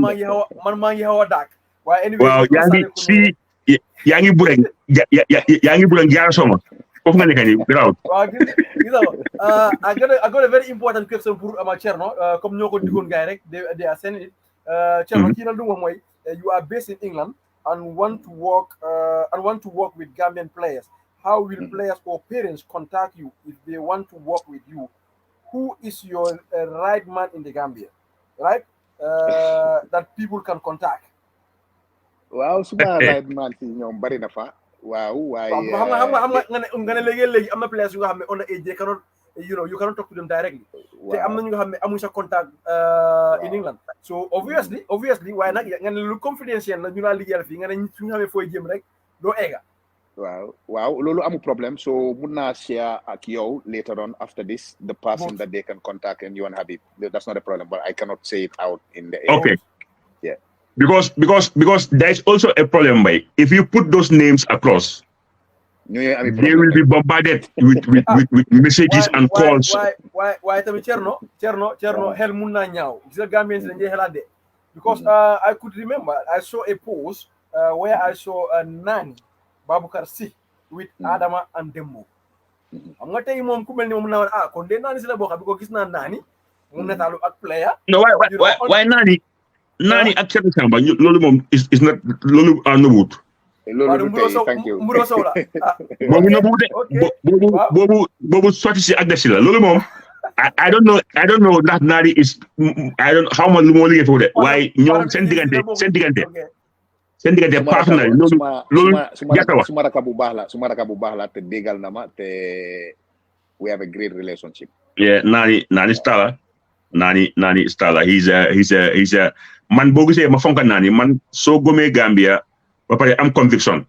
man maa ngi xaw a dark waaye anyway waaw yaa ngi bureng jaara soma foofu nga nekk ni garaw waaw gis I got a very important question pour ama Cherno comme ñoo ko digoon gaay rek they are sending it Cherno kii na lu wax mooy you are based in England and want to work with Gambian players. How will players or parents contact you if they want to work with you? Who is your right man in the Gambia, right? That people can contact. Wow, suma right man si ñoom bari na fa. Wow, waaye. xam nga ne léegi am na players yu nga xam ne on the age they cannot, you cannot talk to them directly. Te am na ñu nga xam ne amuñ sa contact in England. So obviously waaye nag nga ne lu confidentiel la ñu laa liggéeyal fii nga ne suñu xamee fooy jëm rek doo eega. Wow, loolu amu problem. So mun naa share ak yow later on after this the person that they can contact and you and Habib. That's not a problem, but I cannot say it out in the air. Okay. Yeah. Because there is also a problem, by if you put those names across, they will be bombarded with messages and calls. Why tamit Cherno hell mun naa ñaaw gis nga Gambians dañ dee xalaat de because I could remember I saw a post where I saw a Nani Babukar Si with Adama and Dembo. I'm nga tey moom ku mel ni moom na kon de Nani si la bokk bi ko gis naa Nani mu netaalu ak player. No, why Nani ak Cherno Samba loolu moom is not loolu nëbut. Loolu thank you. Mburo Sow la. Boobu nëbut de boobu sotti si ak desi la loolu moom I don't know ndax Nani is xaw ma lu moo liggéey foofu de waaye ñoom seen diggante partenaire loolu suma raka bu baax la te déggal na ma te we have a great relationship. Yeah, Nani Stala. Nani Stala. He's a man boo gisee ma fonka Nani man soo gomee Gambia ba pare am conviction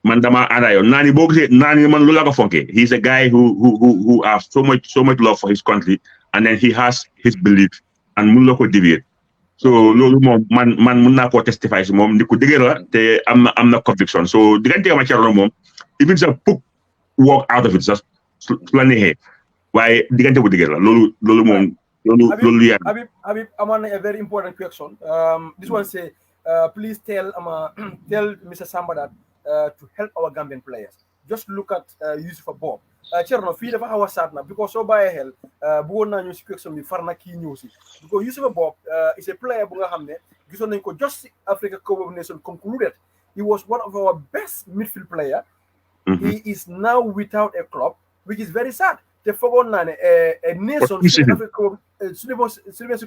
man dama ànda yow Nani boo gisee Nani man lu la ko fonke he's a guy who has so much love for his country and then he has his belief and mun la ko deviate. So loolu moom man mun naa koo testify si moom ni ko dëgër la te am na conviction so diggante ma Cherno moom even sa put walk out of it sax su la neexee waaye diggante bu dëgër la loolu moom loolu yaa Habib amoon na a very important question this one say please tell Mr. Samba that to help our Gambian players just look at Youssoufa Bob Cherno fii dafa xaw a saat na because soo bàyyee xel bëggoon naa ñëw si question bi far na kii ñëw si because Youssoufa Bob is a player bu nga xam ne gisoon nañ ko just si Africa Cup of Nations concluded he was one of our best midfield player he is now without a club which is very sad te foogoon naa ne a nation si Africa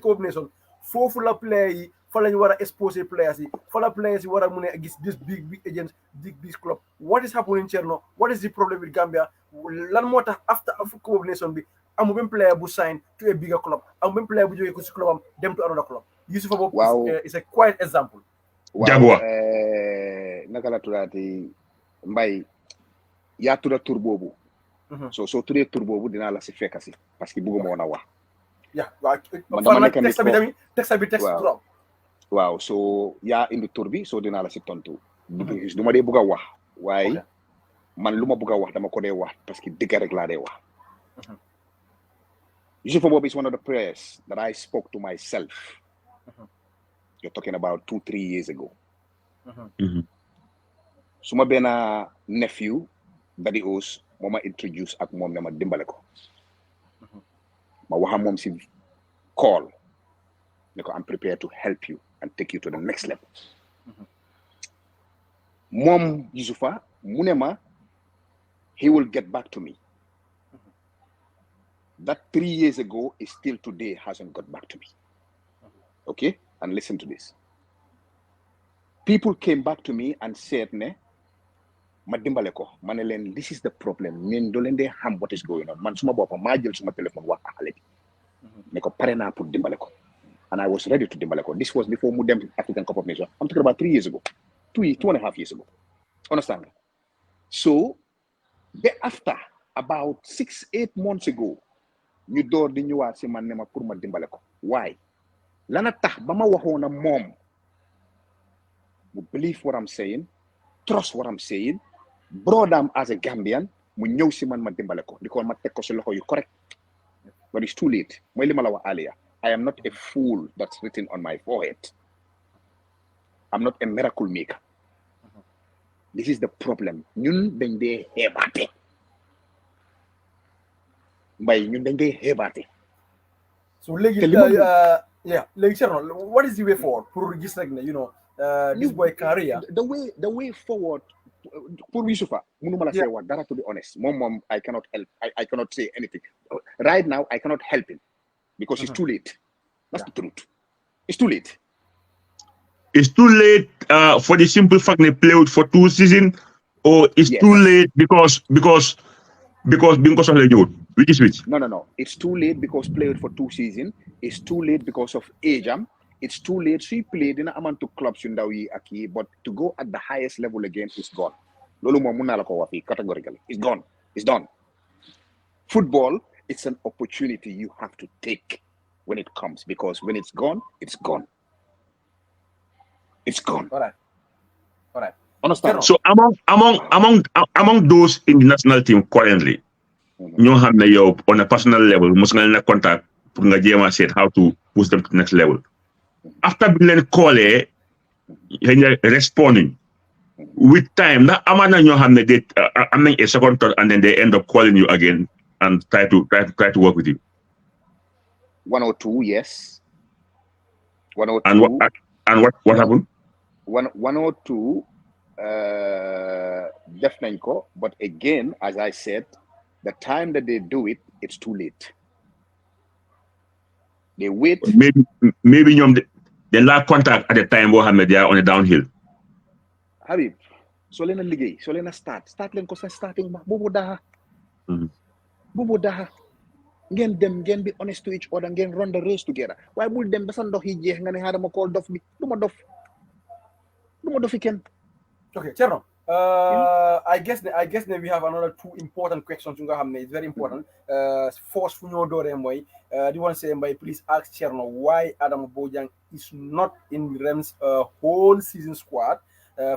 Cup of Nations foofu la player yi fa lañ war a exposer players yi fa la players yi war a mun a gis this big agents big club what is happening Cherno what is the problem with Gambia lan moo tax after Africa Cup of Nations bi amu benn player bu sign to a bigger club amu benn player bu jógee ko si club am dem to another club Youssoufa Bob is a quiet example. Jaguar naka la tuddaati Mbay yaa tudda tur boobu soo tuddee tur boobu dinaa la si fekk si parce que bëgguma woon a wax man dama nekk ni texte bi trop waaw so yaa indi tur bi soo dinaa la si tontu du ma dee bëgg a wax waaye man lu ma bëgg a wax dama ko dee wax parce que dëgg rek laa dee wax Yusufa Bob is one of the prayers that I spoke to myself. You're talking about 2-3 years ago. Suma bena nephew, Daddy Os, mama introduce ak mom nema dimbalé ko. Ma waxa mom si call. I'm prepared to help you and take you to the next level. Mom Yusufa, munema, he will get back to me. That 3 years ago is still today hasn't got back to me. Okay? And listen to this. People came back to me and said, ne, ma dimbale ko. Manelen, this is the problem. Nen dolende ham what is going on. Man suma bopa ma jël suma telephone wax ak xalé bi. Ne ko paré na pour dimbale ko. And I was ready to dimbale ko. This was before Mudem African Cup of Nations. I'm talking about 3 years ago. 2.5 years ago. Understand? So, after about 6-8 months ago, ñu door di ñëwaat ci man ne ma pour ma dimbale ko. Why? Lana tax ba ma waxoon ak moom mu believe what I'm saying, trust what I'm saying, broadam as a Gambian, mu ñëw ci man ma dimbale ko. Di ko ma teg ko ci loxo yu correct. But it's too late. Mooy li ma la wax earlier. I am not a fool that's written on my forehead. I'm not a miracle maker. This is the problem. Ñun dañ dee xeebaate. Mbay ñun dañ dee xeebaate. So legi Cherno, what is the way forward pour gis rek ne this boy career? The way forward pour Yusufa mënuma la say wax dara, to be honest. Mom I cannot help. I cannot say anything. Right now I cannot help him because it's too late. That's the truth. It's too late. It's too late for the simple fact they played for 2 seasons, or it's too late because of the youth. Which is which? No. It's too late because played for 2 seasons. It's too late because of age. It's too late. She played in amount to clubs in Dawi Aki, but to go at the highest level again is gone. Lolo muna la ko wafi categorically. It's gone. It's done. Football, it's an opportunity you have to take when it comes, because when it's gone, it's gone. It's gone. All right. Understand? So among those in the national team currently, ñoo xam ne yow on a personal level mos nga leen contact pour nga jéem a seet how to push them to the next level. After bi leen callee responding with time, ndax amaan na ñoo xam ne they am nañ a second thought and then they end up calling you again and try to work with you. 1 or 2, yes. 1 or 2. And what happened? 1 or 2 def nañ ko, but again, as I said, the time that they do it, it's too late. They wait. Maybe ñoom they lack contact at the time boo xam ne they are on a downhill. Habib, so leen a liggéey, so leen a start leen ko sa starting ba boobu daha. Ngeen dem ngeen be honest to each other, ngeen run the race together. Waaye bul dem ba sa ndox yi jeex nga ne xaaral ma call dof bi du ma dofi kenn. Okay, Cherno. I guess we have another 2 important questions. It's very important. First, do you want to say, please ask Cherno why Adam Bojang is not in Rem's whole season squad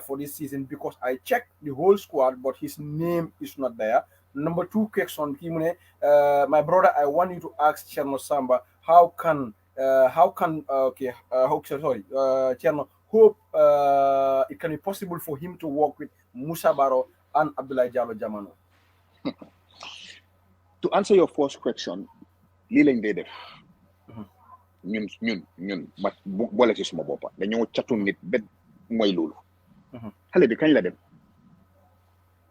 for this season, because I checked the whole squad, but his name is not there. Number 2 question, my brother, I want you to ask Cherno Samba Cherno, hope it can be possible for him to work with Musa Baro and Abdoulaye Diallo Jamano. To answer your first question, lii lañ dee def ñun ma boole ci suma boppa dañoo catu nit ba mooy loolu. Xale bi kañ la dem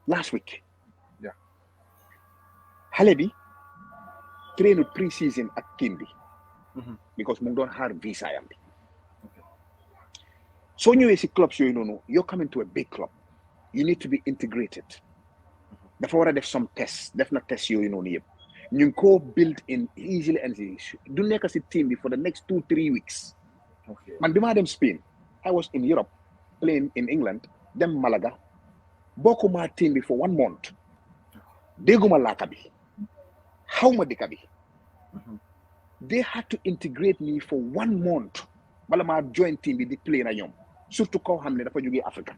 last week. Xale bi trained pre-season ak team bi because mu ngi doon xaar visa yam bi. So ñëwee si clubs yooyu noonu, you're coming to a big club, you need to be integrated. Dafa war a def some tests, def na test yooyu noonu yëpp ñu ngi ko build in easily and easy. Du nekk si team bi for the next 2-3 weeks. Man bi maa dem Spain, I was in Europe playing in England, dem Malaga, bokkuma team bi for 1 month. Dégguma laaka bi, xawma dëkk bi. They had to integrate me for 1 month bala maa join team bi di play na ñoom, surtout koo xam ne dafa jógee Afrique.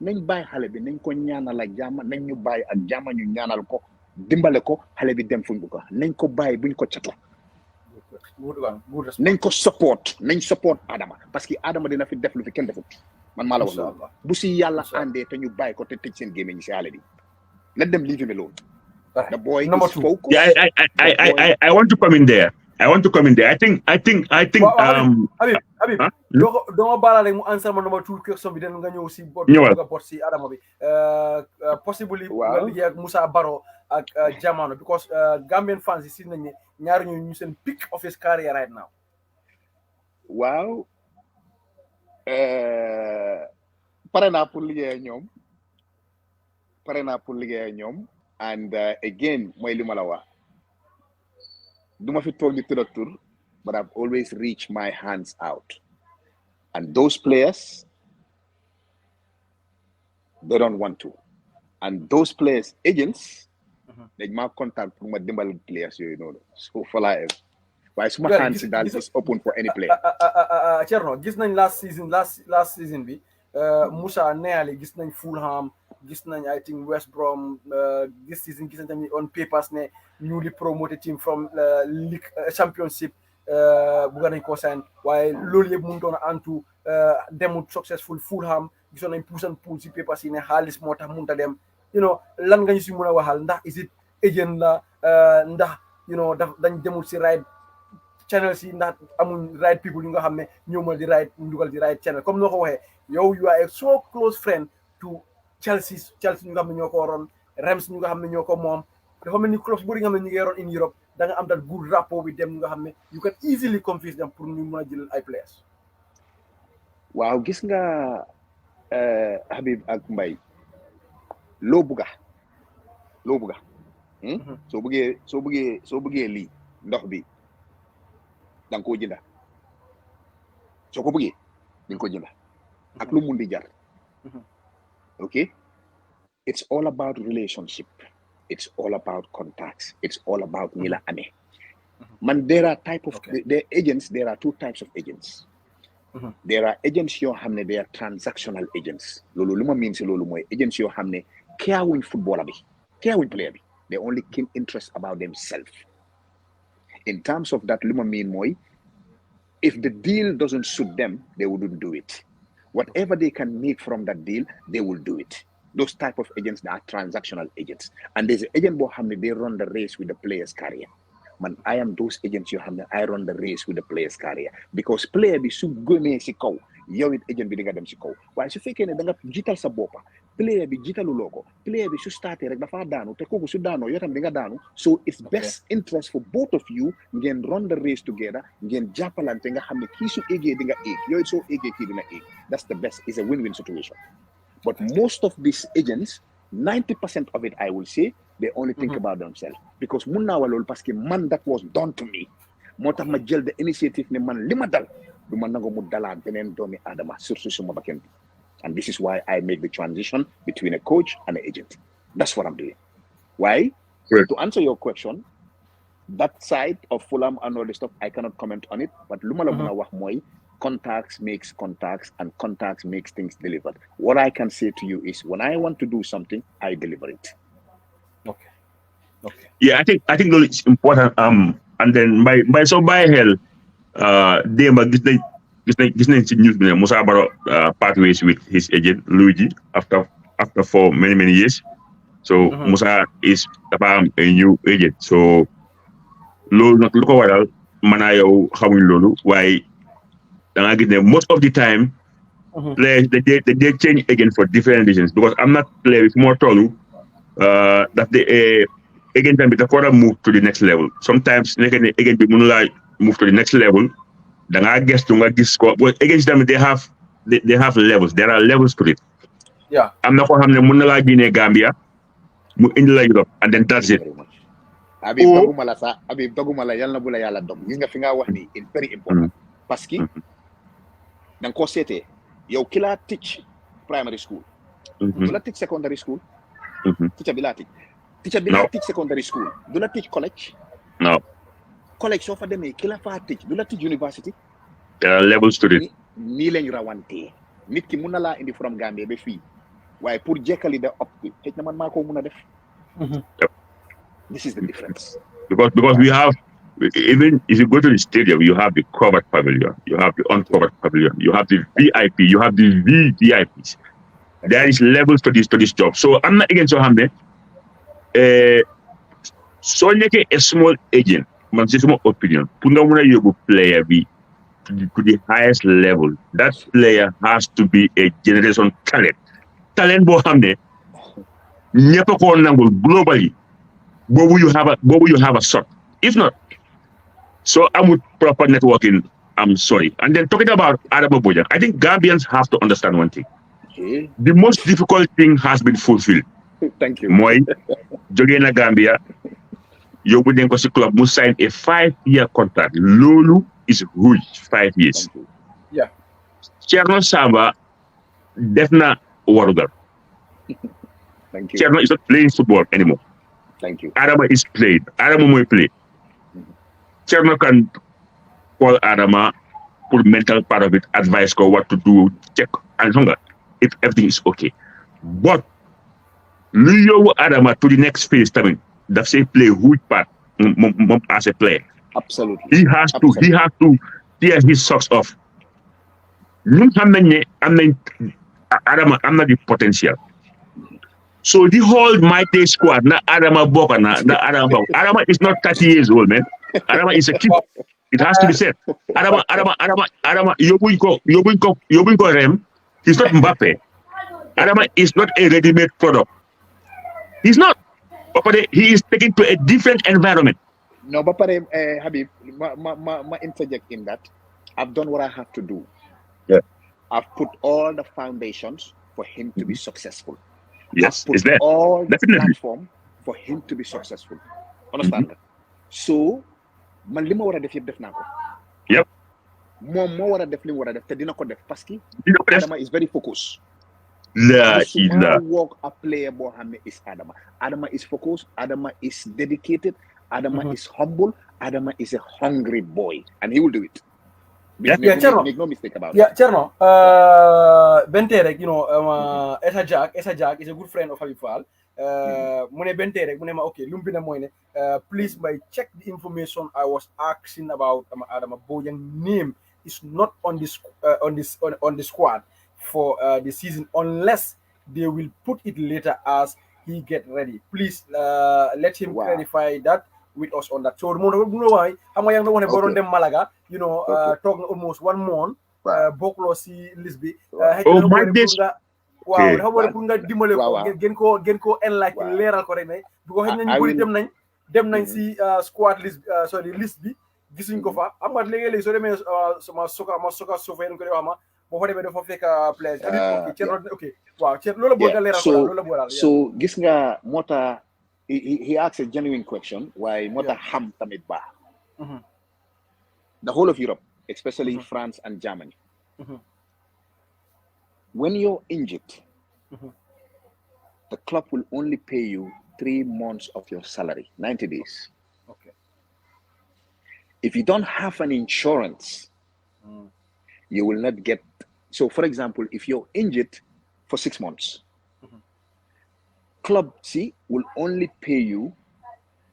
Nañ bàyyi xale bi nañ ko ñaanal ak jàmm, nañ ñu bàyyi ak jàmm ñu ñaanal ko dimbale ko xale bi dem fuñ bu ko nañ ko bàyyi buñ ko catu. good response. nañ ko support Adama parce que Adama dina fi def lu fi kenn defut man maa la wax loolu bu si yàlla àndee te ñu bàyyi ko te tëj seen gémmiñ si àll bi let them leave him alone. The boy is focused. Yeah, I want to come in there. I think. Habib, don't bala rek mu answer ma number 2 question bi den nga ñëw si bot si Adama bi. Possibly nga liggéey ak Moussa Baro ak Jamano because Gambian fans yi si nañ ñaar ñu seen peak of his career right now. Waaw. Pare naa pour liggéey ak ñoom. And again, mooy li ma la wax duma fi toog di tudd tur but I've always reached my hands out and those players they don't want to and those players agents dañ maa contact pour ma dimbal players yooyu noonu so fa laa waaye suma hands daal is open for any player. Cherno gis nañ last season bi Moussa Neali gis nañ Fulham gis nañ I think West Brom this season gis nañ tamit on papers ne newly promoted team from league championship bugga nañ ko sign waaye loolu yëpp mënutoon a antu demut successful Fulham gisoon nañ push and pull si papers yi ne xaalis moo tax mënut a dem lan nga ñu si mën a waxal ndax is it agent la ndax dañ demul si right channel si ndax amuñ right people yu nga xam ne ñoo mën di right ndugal di right channel comme noo ko waxee yow you are a so close friend to Chelsea ñu nga xam ne ñoo ko waroon Reims ñu nga xam ne ñoo ko moom dafa mel ni clubs bu nga xam ne ñu ngi yoroon in Europe da nga am that good rapport with them ñu nga xam ne you can easily convince them pour ñu mën a jël ay players. Waaw gis nga Habib ak Mbaye loo bugga soo bëggee lii ndox bi da nga koo jënda soo ko bëggee di nga ko jënda ak lu mun di jar. Okay, it's all about relationship. It's all about contacts. It's all about nila ame. Man, there are agents. There are two types of agents. There are agents yoo xam ne they are transactional agents. Loolu lu ma mean si loolu mooy agents yoo xam ne caawuñ footballer bi caawuñ player bi. They only keen interest about themselves. In terms of that, lu ma mean mooy if the deal doesn't suit them, they wouldn't do it. Whatever they can make from that deal, they will do it. Those type of agents that are transactional agents. And there's an agent who they run the race with the player's career. Man, I am those agents you have. I run the race with the player's career. Because player be su gëmee si kaw, yow it agent bi di nga dem si kaw. Waaye su fekkee ne da nga jiital sa boppa, player bi jiitaluloo ko, player bi su starté rek dafa daanu, te kooku su daanoo yow tam di nga daanu. So it's best interest for both of you ngeen run the race together, ngeen jàppalante nga xam ne kii su égee di nga éeg, yow soo égee kii dina éeg. That's the best. It's a win-win situation. But most of these agents, 90% of it, I will say, they only think about themselves. Because mun naa wa loolu parce que man that was done to me. Moo tax ma jël the initiative ne man li ma dal du ma nangu mu dalaat beneen doomi Adama surtout suma bakkan bi. And this is why I make the transition between a coach and an agent. That's what I'm doing. Why? To answer your question, that side of Fulham and all this stuff, I cannot comment on it. But lu ma la mun a wax mooy contacts makes contacts and contacts makes things delivered. What I can say to you is when I want to do something, I deliver it. Okay. Yeah, I think it's important. And then by hell, Demba gis nañ ci news bi ne Moussa Baro part ways with his agent Luigi after for many years. So Moussa is dafa am a new agent. So loolu nag lu ko waral man naa yow xamuñ loolu waaye da nga gis ne most of the time players they change agent for different reasons because I'm not player with more tolu that the agent bi dafa war a move to the next level. Sometimes nekk ne agent bi mënu laa move to the next level da ngaa gestu nga gis ko but agents tamit they have levels. There are levels to it. Yeah. Am na koo xam ne mën na laa génnee Gambia mu indi la Europe and then that's it. Habib doguma la yal na bu la yàlla dog gis nga fi nga wax ni it's very important parce que da nga koo seetee yow ki laa teach primary school du la teach secondary school teacher bi laa teach secondary school du la teach college college soo fa demee ki la faa teach du la teach university there are levels to it nii lañ rawantee nit ki mun na laa indi from Gambia ba fii waaye pour jekkali da up xëj na man maa ko mun a def. This is the difference. Because Even if you go to the stadium, you have the covered pavilion, you have the uncovered pavilion, you have the VIP, you have the VVIPs. There is levels to this job. So I'm not against Hamne. So a small agent, my opinion, Punda you player be to the highest level. That player has to be a generation talent. Talent bo Hamne. Never call number globally. What will you have a shot? If not, so I'm with proper networking. I'm sorry. And then talking about Adama Bojan, I think Gambians have to understand one thing. Okay. The most difficult thing has been fulfilled. Thank you. Moi, Jogena Gambia, Yobu Denkosi Club must sign a 5-year contract. Lulu is huge, 5 years. Yeah. Cherno Samba, definitely Warugar. Thank you. Cherno is not playing football anymore. Thank you. Adama is played. Adama will play. Cherno can call Adama, put mental part of it, advice or what to do, check and hunger if everything is okay. But Luyo Adama to the next phase, that's a play huge part as a player. Absolutely. He has to tear his socks off. Adama, I'm not the potential. So the whole mighty squad, na Adama Boka, na Adama. Adama is not 30 years old, man. Adama is a kid. It has to be said. Adama, Yobunko Rem, he's not Mbappe. Adama is not a ready-made product. He's not. But he is taken to a different environment. No, but Habib, ma interject in that. I've done what I have to do. Yeah. I've put all the foundations for him to be successful. Yes, I've put it's there. all Definitely. the platform for him to be successful. Understand that? So, man lima wara def yeb def nako. Yep. Mom mo wara def lim wara def te dina ko def parce que Adama is very focused. La Work a player bo xamne is Adama. Adama is focused, Adama is dedicated, Adama is humble, Adama is a hungry boy and he will do it. Make no mistake about it. Yeah, Cherno. Benterek, Esa Jack is a good friend of Habib Fall. Mune Benterek, mune ma okay, lumpina moine. Please, by check the information I was asking about Adama Bojan name is not on this on the squad for the season unless they will put it later as he get ready. Please let him clarify that with us on that. So why I'm young one born them Malaga, talking almost 1 month, boklo si Lisby. Oh my days. Wow, how about nga dimbalé ko gen ko enlight leral ko rek né bu ko xéñ ñu bari dem nañ ci squad list list bi gisuñ ko fa am nga légui so démé sama soka sofa ko wax ma bo fa démé dafa fekk place okay wow lolu bo ga leral ko lolu bo dal so gis nga mota he asked a genuine question why mota xam tamit ba the whole of Europe especially France and Germany when you're injured, the club will only pay you 3 months of your salary, 90 days. Okay. If you don't have an insurance, you will not get. So, for example, if you're injured for 6 months, Club C will only pay you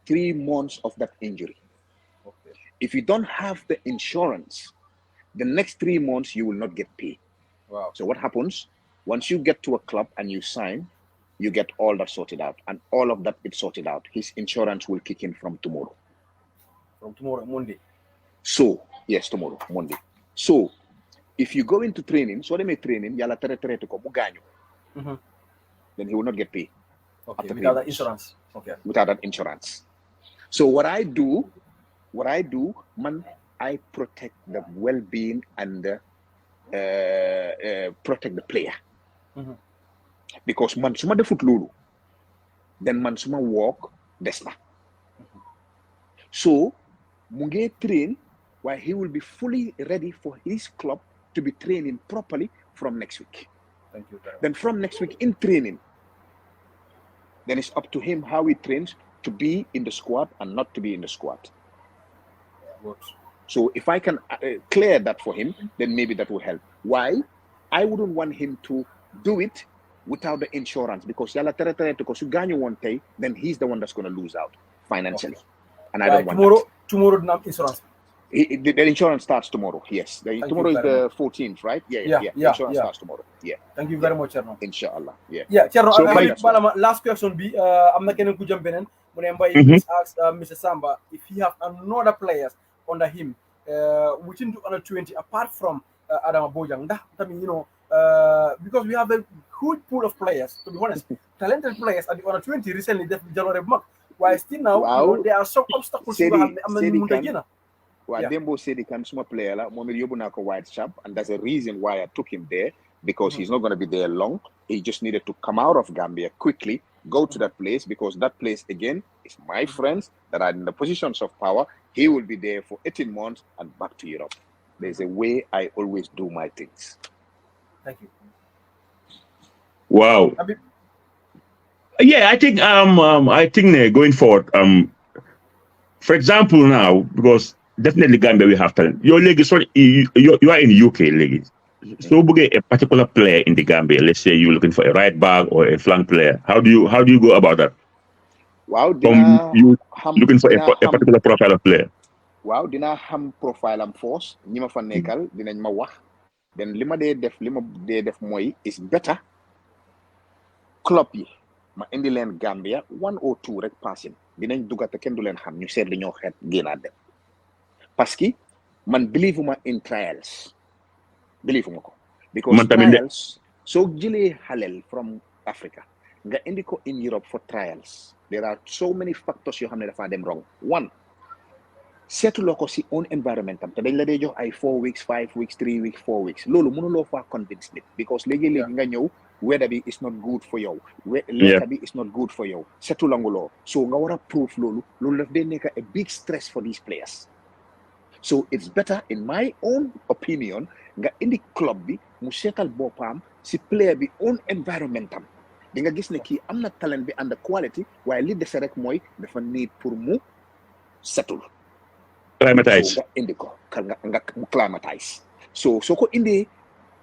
3 months of that injury. Okay. If you don't have the insurance, the next 3 months you will not get paid. Wow. So what happens once you get to a club and you sign, you get all that sorted out, and all of that is sorted out. His insurance will kick in from tomorrow. From tomorrow, Monday. So yes, tomorrow, Monday. So if you go into training, so they make training, yala tere to ko muganyo. Then he will not get paid. Okay. Without that insurance. Okay. Without that insurance. So what I do, man, I protect the well-being and the protect the player because man suma defut lolu then man suma walk desna so mu nge train while he will be fully ready for his club to be training properly from next week. Thank you very much. Then from next week in training, then it's up to him how he trains to be in the squad and not to be in the squad. Good. So if I can clear that for him, then maybe that will help. Why? I wouldn't want him to do it without the insurance because because you gagne one day, then he's the one that's going to lose out financially. Okay. And I don't want that. tomorrow dina am insurance. The insurance starts tomorrow. Yes, tomorrow is the 14th, right? Yeah. Insurance starts tomorrow. Yeah. Thank you very much, Cherno. Inshallah. Yeah. Cherno. So, last question be am na keneen ku jëm benen mu ne Mbaye please ask Mr. Samba if he have another players under him within the under 20 apart from Adama Bojang. Ndax tamit because we have a huge pool of players, to be honest, talented players at the under 20 recently def Jalore bu mag waaye still now there are some obstacles yu nga xam ne am na ñu mënta génn. Well, Dembo said he can small player like Mohamed Yobunako White Sharp, and that's the reason why I took him there, because he's not going to be there long. He just needed to come out of Gambia quickly, go to that place, because that place again is my friends that are in the positions of power. He will be there for 18 months and back to Europe. There's a way I always do my things. Thank you. Wow. Yeah, I think going forward, for example now, because definitely Gambia we have talent. Your league is you are in the UK league. So a particular player in the Gambia, let's say you're looking for a right back or a flank player. How do you go about that? Wow, you looking for a particular profile of player. Wow, dina ham profile am force, ñima fa nekkal dinañ ma wax. Then lima def moy is better. Club yi ma indi len Gambia 1 or 2 rek passing. Dinañ dugata ken du len xam ñu sét li ñoo xet gëna dem. Parce que man believe in trials. Because trials, so jëlee halal from Africa nga indi ko in Europe for trials. There are so many factors yoo xam ne dafa dem wrong. One, seetuloo ko si own environment am te dañ la dee jox ay 4 weeks 5 weeks 3 weeks 4 weeks loolu mënuloo faa convince nit because léegi-léegi nga ñëw weather bi is not good for yow lekka bi is not good for yow seetulanguloo so nga war a prove loolu daf dee nekk a big stress for these players. So it's better, in my own opinion, nga indi club bi mu seetal boppam si player bi own environment am. Di nga gis ne kii am na talent bi and the quality waaye li dese rek mooy dafa need pour mu settle. Climatize. So nga indi ko nga mu climatize. So ko indi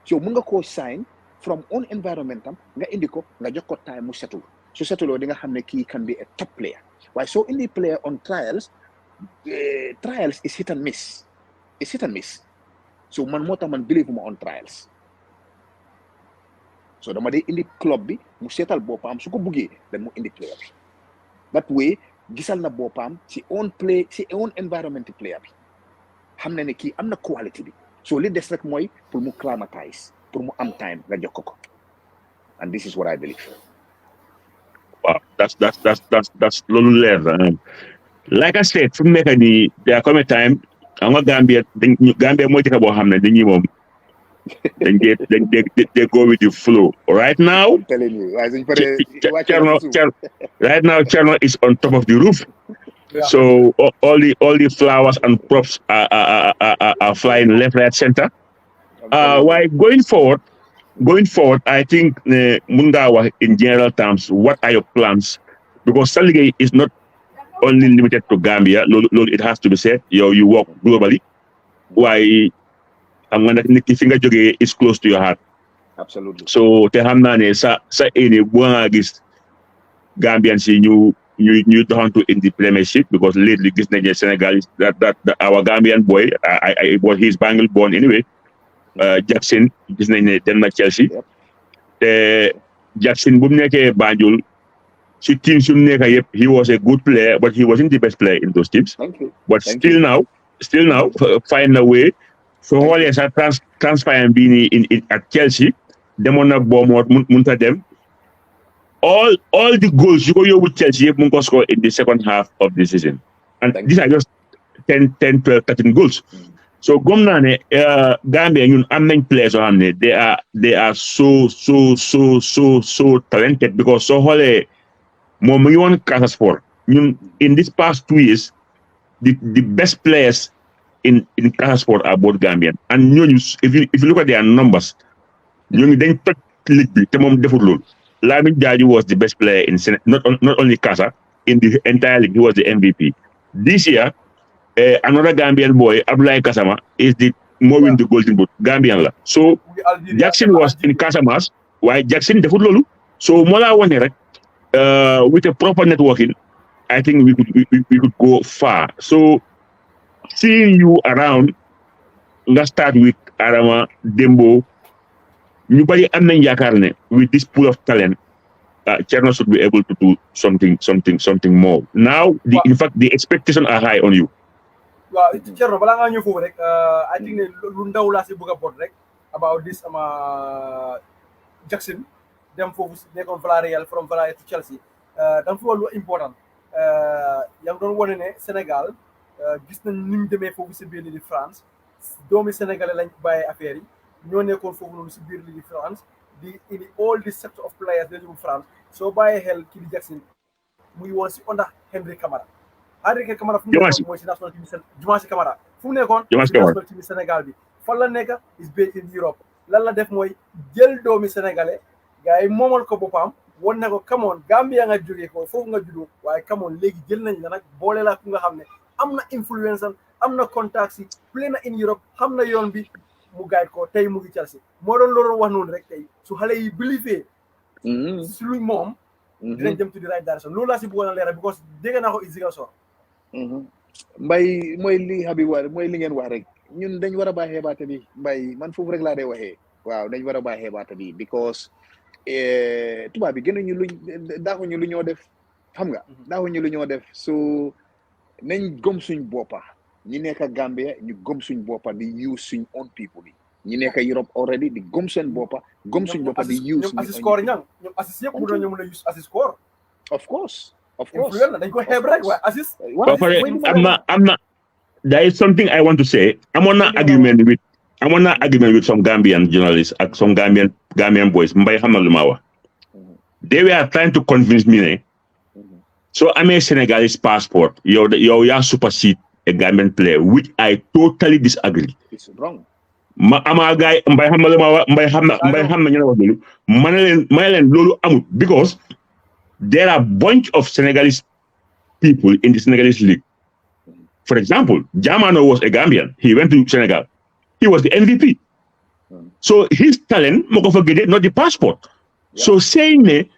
so mu nga koo sign from own environment am nga indi ko nga jox ko time mu settle. So settle di nga xam ne kii can be a top player. Waaye so indi player on trials is hit and miss. It's hit and miss. So man believe on trials. So dama dey indi club bi mu seetal boppam su ko buggee then mu indi player bi. That way gisal na boppam si own environment player bi. Xam na ne kii am na quality bi. So li des rek mooy pour mu climatize, pour mu am time nga jox ko. And this is what I believe. Wow, that's loolu leer. Like I said, from Mekani, there come a time, I'm a Gambia more boo xam ne dañuy moom they go with the flow. Right now, I'm telling you, Cherno is on top of the roof. Yeah. So all the flowers and props are flying left, right, center. While going forward, I think Mungawa in general terms, what are your plans? Because Saligay is not only limited to Gambia, it has to be said. You work globally. Why? I'm gonna finger joge is close to your heart. Absolutely. So te hamna ne sa ene buanga gis Gambian si ñu doxantu in the Premiership because lately gis nañu Senegal that our Gambian boy I was his Bangle born anyway. Jackson gis nañ ne dem na Chelsea. Te Jackson bu mu nekkee Banjul si team su mu nekk yëpp he was a good player but he wasn't the best player in those teams. Thank you. But still now find a way. So xoolee sa transparent bii nii in at Chelsea demoon na Bournemouth munta dem all the goals you go yóbbu Chelsea yëpp mu ngi ko score in the second half of the season and these are just 10, 12, 13 goals. So gom naa ne Gambia ñun am nañ players yoo xam ne they are so talented because soo xoolee moom mu ngi woon Casa Sport ñun in this past 2 years the best players in Casa Sport are both Gambian and ñooñu if you look at their numbers ñooñu dañ toj league bi te moom deful loolu. Lamin Jaaju was the best player in not only Casa in the entire league. He was the MVP. This year another Gambian boy Abdoulaye Gassama is the more win the Golden Boot Gambian la. So Jackson was in Casamance waaye Jackson deful loolu. So moo laa wone rek with a proper networking I think we could go far. So seeing you around, let's start with Adama Dembo. Nobody with this pool of talent, Cherno should be able to do something more. Now, in fact, the expectations are high on you. Well, Cherno, bala nga ñëw rek, I think lu ndaw laa si bëgg a bot rek about this Jackson dem foofu nekkoon Villarreal from Villarreal to Chelsea. Dam fi lu important. Yaa ngi doon wane ne Sénégal gis nañ ni mu demee foofu si biir li di France doomi sénégalais lañ bàyyee affaire yi ñoo nekkoon foofu noonu si biir li di France di indi all this sector of players dañu jóg France soo bàyyee xel kii di Jackson muy woon si onda Henry Camara fu mu nekkoon mooy si national team Jumaasi Camara fu mu nekkoon si national team Sénégal bi fan la nekk is based in Europe lan la def mooy jël doomi sénégalais gars yi moomal ko boppam won na ko kamoon Gambia nga jógee ko foofu nga juddoo waaye kamoon léegi jël nañ la nag boole la ku nga xam ne am na influence am na contact si play na in Europe xam na yoon bi mu guide ko tey mu ngi Chelsea moo doon loolu wax noonu rek tey su xale yi bilifee si luñ moom dinañ jëm to the right direction loolu laa si bëggoon a leeral because dégg naa ko Isiga Sor Mbay mooy li Habib wax mooy li ngeen wax rek ñun dañ war a bàyyi xeebaate bi Mbay man foofu rek laa dee waxee waaw dañ war a bàyyi xeebaate bi because tubaab bi gënuñu luñ daaxuñu lu ñoo def xam nga daaxuñu lu ñoo def so nañ gëm suñ boppa ñi nekk Gambia ñu gëm suñ boppa di use suñ own people yi ñi nekk Europe already di gëm seen boppa gëm suñ boppa di use ñoom assist score ñang ñoom assist yëpp mu doon ñoom la use assist score of course dañ ko xeeb rek waaye assist am na there is something I want to say amoon na argument with some Gambian journalists ak some Gambian boys mbay xam na lu ma wax they were trying to convince me ne so amee Senegalese passport yow yaa supersede a Gambian player which I totally disagree. It's wrong. Ama gaay mbay xam na lu ma wax mbay xam na ñu wax loolu ma ne leen loolu amul because there are bunch of Senegalese people in the Senegalese league. For example, Jamano was a Gambian. He went to Senegal. He was the MVP. So his talent, moko forget not the passport. Yeah. So saying because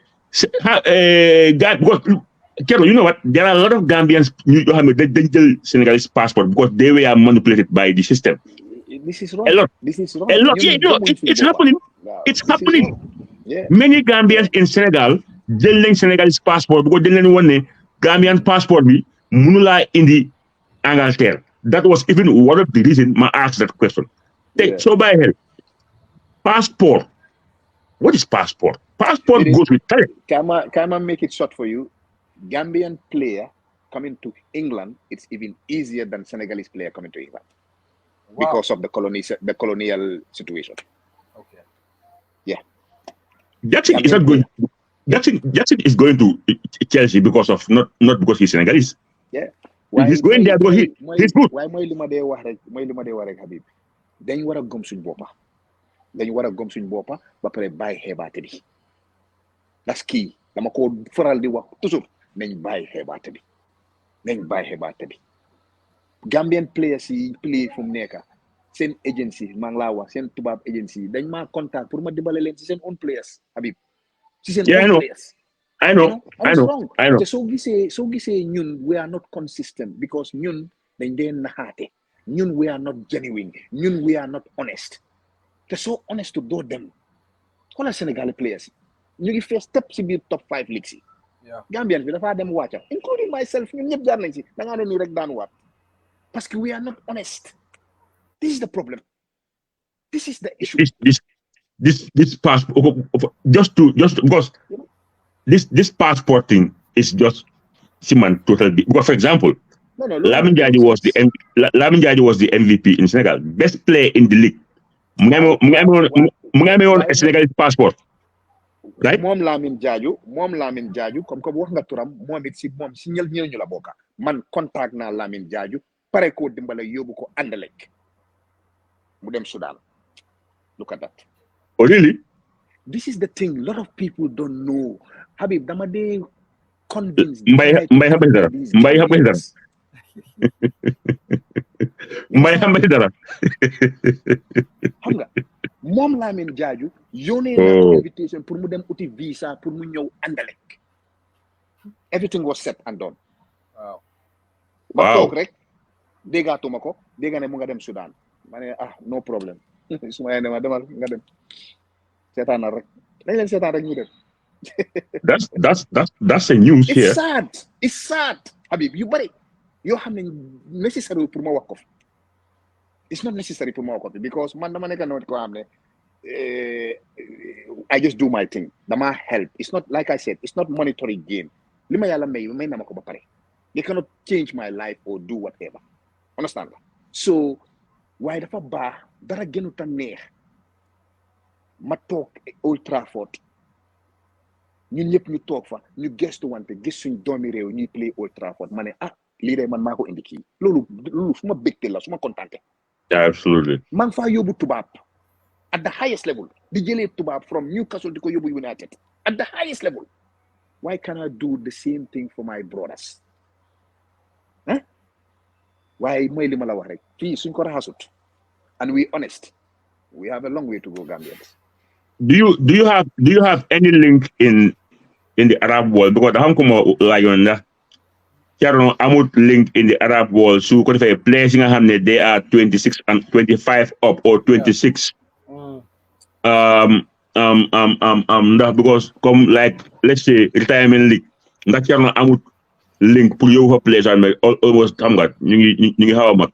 Cherno, you know what? There are a lot of Gambians they didn't Senegalese passport because they were manipulated by the system. This is wrong. A lot. This is wrong. A lot. Yeah, no, it's happening. Wow. It's happening. Yeah. Many Gambians in Senegal jël Senegalese passport because dañ leen won ne Gambian passport bi mënula indi Angleterre. That was even one of the reasons I asked that question. So by here, passport. What is passport? Passport goes with talent. Can I make it short for you? Gambian player coming to England, it's even easier than Senegalese player coming to England. Wow. Because of the colonial situation. Okay. Yeah. Jackson is not going. Jackson is going to Chelsea because of not because he's Senegalese. Yeah. He's going there because he's good. Why mooy li ma dee wax rek Habib dañ war a gëm suñ boppa ba pare bàyyi xeebaate bi that's key dama ko faral di wax toujours nañ bàyyi xeebaate bi Gambian players yi play fu mu nekk seen agency maa ngi laa wax seen tubaab agency yi dañ maa contact pour ma dimbale leen ci seen own players Habib ci seen own players I know. te soo gisee ñun we are not consistent because ñun dañ dee naxaate ñun we are not genuine ñun we are not honest te soo honest to doo dem xoolal Sénégal players ñu ngi first step si biir top 5 leagues yi Gambian bi dafa dem wàcca including myself ñun ñëpp jaar nañ si da ngaa ne nii rek daan waat parce que we are not honest. This is the problem. This is the issue. This passport just because this passport thing is just totally because for example, Lamin Jaji was the MVP in Senegal, best player in the league. on a Senegalese passport. Right? Mom Lamin Jaaju comme wax nga turam momit si mom si ñël ñu la bokka man contact na Lamin Jaaju pare ko dimbale yóbbu ko Anderlecht mu dem Sudan. Look at that. Oh really? This is the thing a lot of people don't know. Habib dama dey convince mbay xam dara xam nga moom Lamin Jaaju yónnee na invitation pour mu dem uti visa pour mu ñëw Anderlecht. Everything was set and done. Wow. Ma toog rek déggaatuma ko dégga ne mu nga dem Sudan ma ne no problem su ma ne ma demal nga dem seetaanal rek dañ leen seetaan rek ñu dem. That's a news here. It's sad Habib yu bari yoo xam ne necessary pour ma wax ko fi it's not necessary pour ma wax ko fi because man dama nekk noonu ko xam ne I just do my thing dama help it's not like I said it's not monetary gain li ma yàlla may na ma ko ba pare they cannot change my life or do whatever understand nga so waaye dafa baax dara gënu ta neex ma toog Old Trafford ñun ñëpp ñu toog fa ñu gestu wante gis suñ doomi réew ñuy play Old Trafford ma ne lii de man maa ko indi kii loolu fu ma bégte la su ma kontante absolutely maa ngi faa yóbbu tubaab at the highest level di jëlee tubaab from Newcastle di ko yóbbu United at the highest level why can't I do the same thing for my brothers waaye mooy li ma la wax rek fii suñ ko raxasut and we honest we have a long way to go Gambians. Do you have any link in the Arab world because dafa am ko ma laajoon ndax Cherno amul link in the Arab world su ko defee players yi nga xam ne they are 26 and 25 up or 26 ndax because comme like let's say retirement league ndax Cherno amul link pour yow fa players am almost xam nga ñu ngi xaw a mag.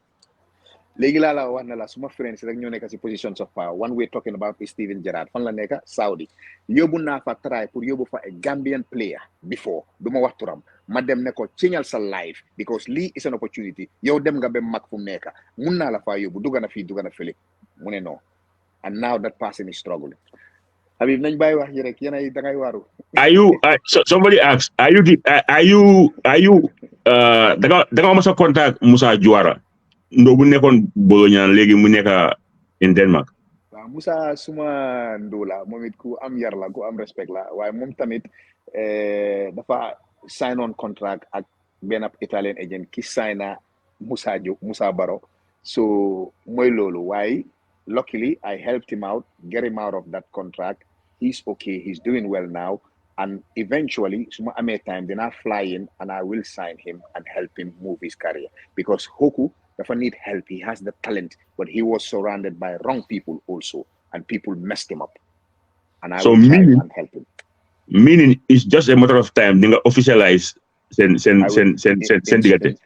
léegi laa la wax na la suma friends rek ñoo nekk si positions of power one we're talking about is Steven Gerrard fan la nekk Saudi yóbbu naa fa try pour yóbbu fa a Gambian player before du ma wax turam ma dem ne ko changeal sa life because lii is an opportunity yow dem nga ba mag fu mu nekk mun naa la faa yóbbu dugga na fii dugga na fële mu ne non and now that person is struggling. Habib nañ bàyyi wax ji rek yéen ay dangay waaru. Somebody asked are you danga ma sa contact Musa Juara ndo bu nekkoon Bologna léegi mu nekk in Denmark. waaw Musa suma ndóola moom it ku am yar la ku am respect la waaye moom tamit dafa sign on contract ak benn Italian agent ki signa Musa Baro so mooy loolu waaye luckily I helped him out get him out of that contract he's okay he's doing well now and eventually suma amee time dinaa fly in and I will sign him and help him move his career because Hoku dafa need help he has the talent but he was surrounded by wrong people also and people messed him up and I will try and help him. Meaning it's just a matter of time dinga officialize send digate.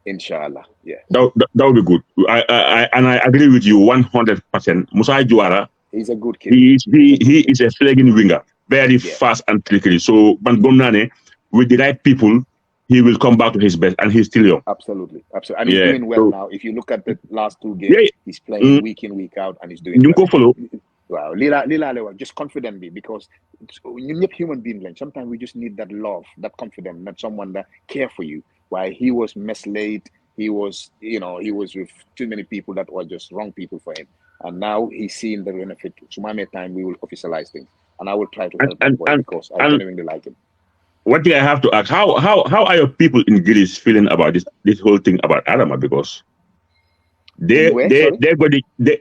Inshallah, yeah. That would be good. I agree with you 100%. Musa Juara, he's a good kid. He is a flagging winger, very fast and tricky. So, Bangomnane, with the right people, he will come back to his best, and he's still young. Absolutely. And he's doing well now. If you look at the last two games, he's playing week in, week out, and he's doing well. Follow. Wow, Lila, just confidently because you need human beings. Like sometimes we just need that love, that confidence, not someone that care for you. Why he was misled, he was with too many people that were just wrong people for him, and now he's seeing the benefit. Tomorrow time we will officialize things, and I will try to help him because I genuinely like him. One thing I have to ask: how are your people in Greece feeling about this whole thing about Adama? Because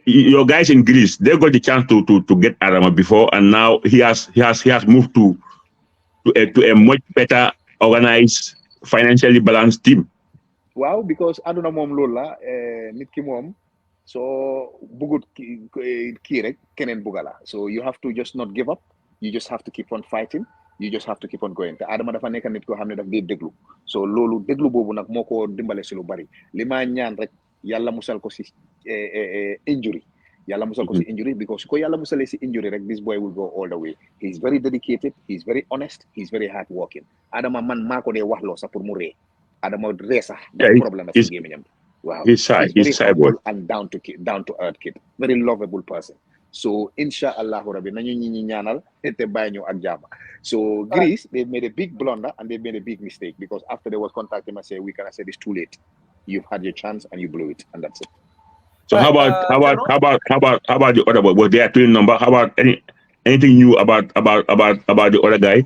your guys in Greece, they got the chance to get Adama before, and now he has moved to a much better organized, financially balanced team. Wow, because aduna mom lola nit ki mom so bugut ki rek kenen bugala. So you have to just not give up. You just have to keep on fighting. You just have to keep on going. Te Adama dafa nekk nit ko xamne daf di déglu. So lolu déglu bobu nak moko dimbalé ci lu bari. Lima ñaan rek Yalla musal ko ci injury. Yalla musal ko ci injury because ko Yalla musale ci injury rek this boy will go all the way. He's very dedicated, he's very honest, he's very hardworking. Adama man mako de wax lo sa pour mu ré. Adama ré sax problem ci gemiñam. Wow. He's shy boy and down to earth kid. Very lovable person. So inshallah rabbi nañu ñi ñaanal te bayñu ak jama. So Greece they made a big blunder and they made a big mistake because after they was contacting me say I said it's too late. You've had your chance and you blew it, and that's it. So how about the other boy? Was there a twin number? How about anything new about the other guy?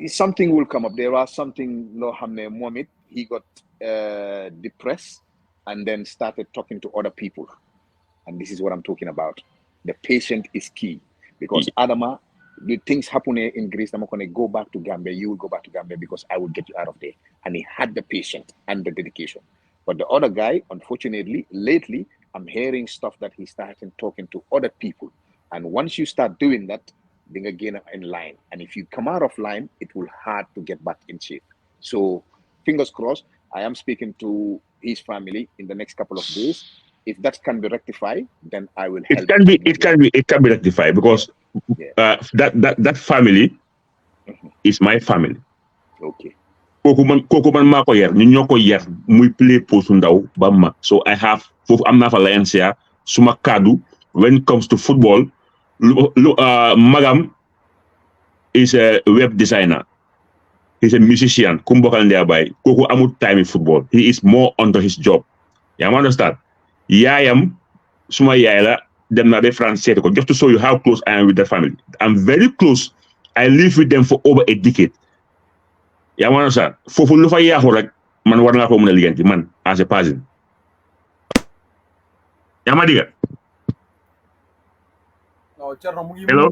Something will come up. There are something Mohammed. He got depressed and then started talking to other people, and this is what I'm talking about. The patient is key because Adama, the things happen in Greece. I'm going to go back to Gambia. You will go back to Gambia because I will get you out of there. And he had the patience and the dedication. But the other guy, unfortunately, lately, I'm hearing stuff that he started talking to other people. And once you start doing that, then again in line. And if you come out of line, it will hard to get back in shape. So fingers crossed, I am speaking to his family in the next couple of days. If that can be rectified, then I will help. It can be rectified because that family is my family. Okay. Kooku man maa ko yar ñun ñoo ko yar muy play post ndaw ba mag. So I have foofu am naa fa alliance suma kaddu when it comes to football magam is a web designer. He's a musician. Kumbokal Ndiaye kooku amul time in football. He is more onto his job. You understand? Yaayam suma yaay la dem na be France seeti ko just to show you how close I am with the family. I'm very close. I live with them for over a decade. You understand? Foofu lu fa yaaxu rek man war naa ko mën a liggéeyanti man as a person. Yaa ma diga? No, Cherno mu ngi Hello?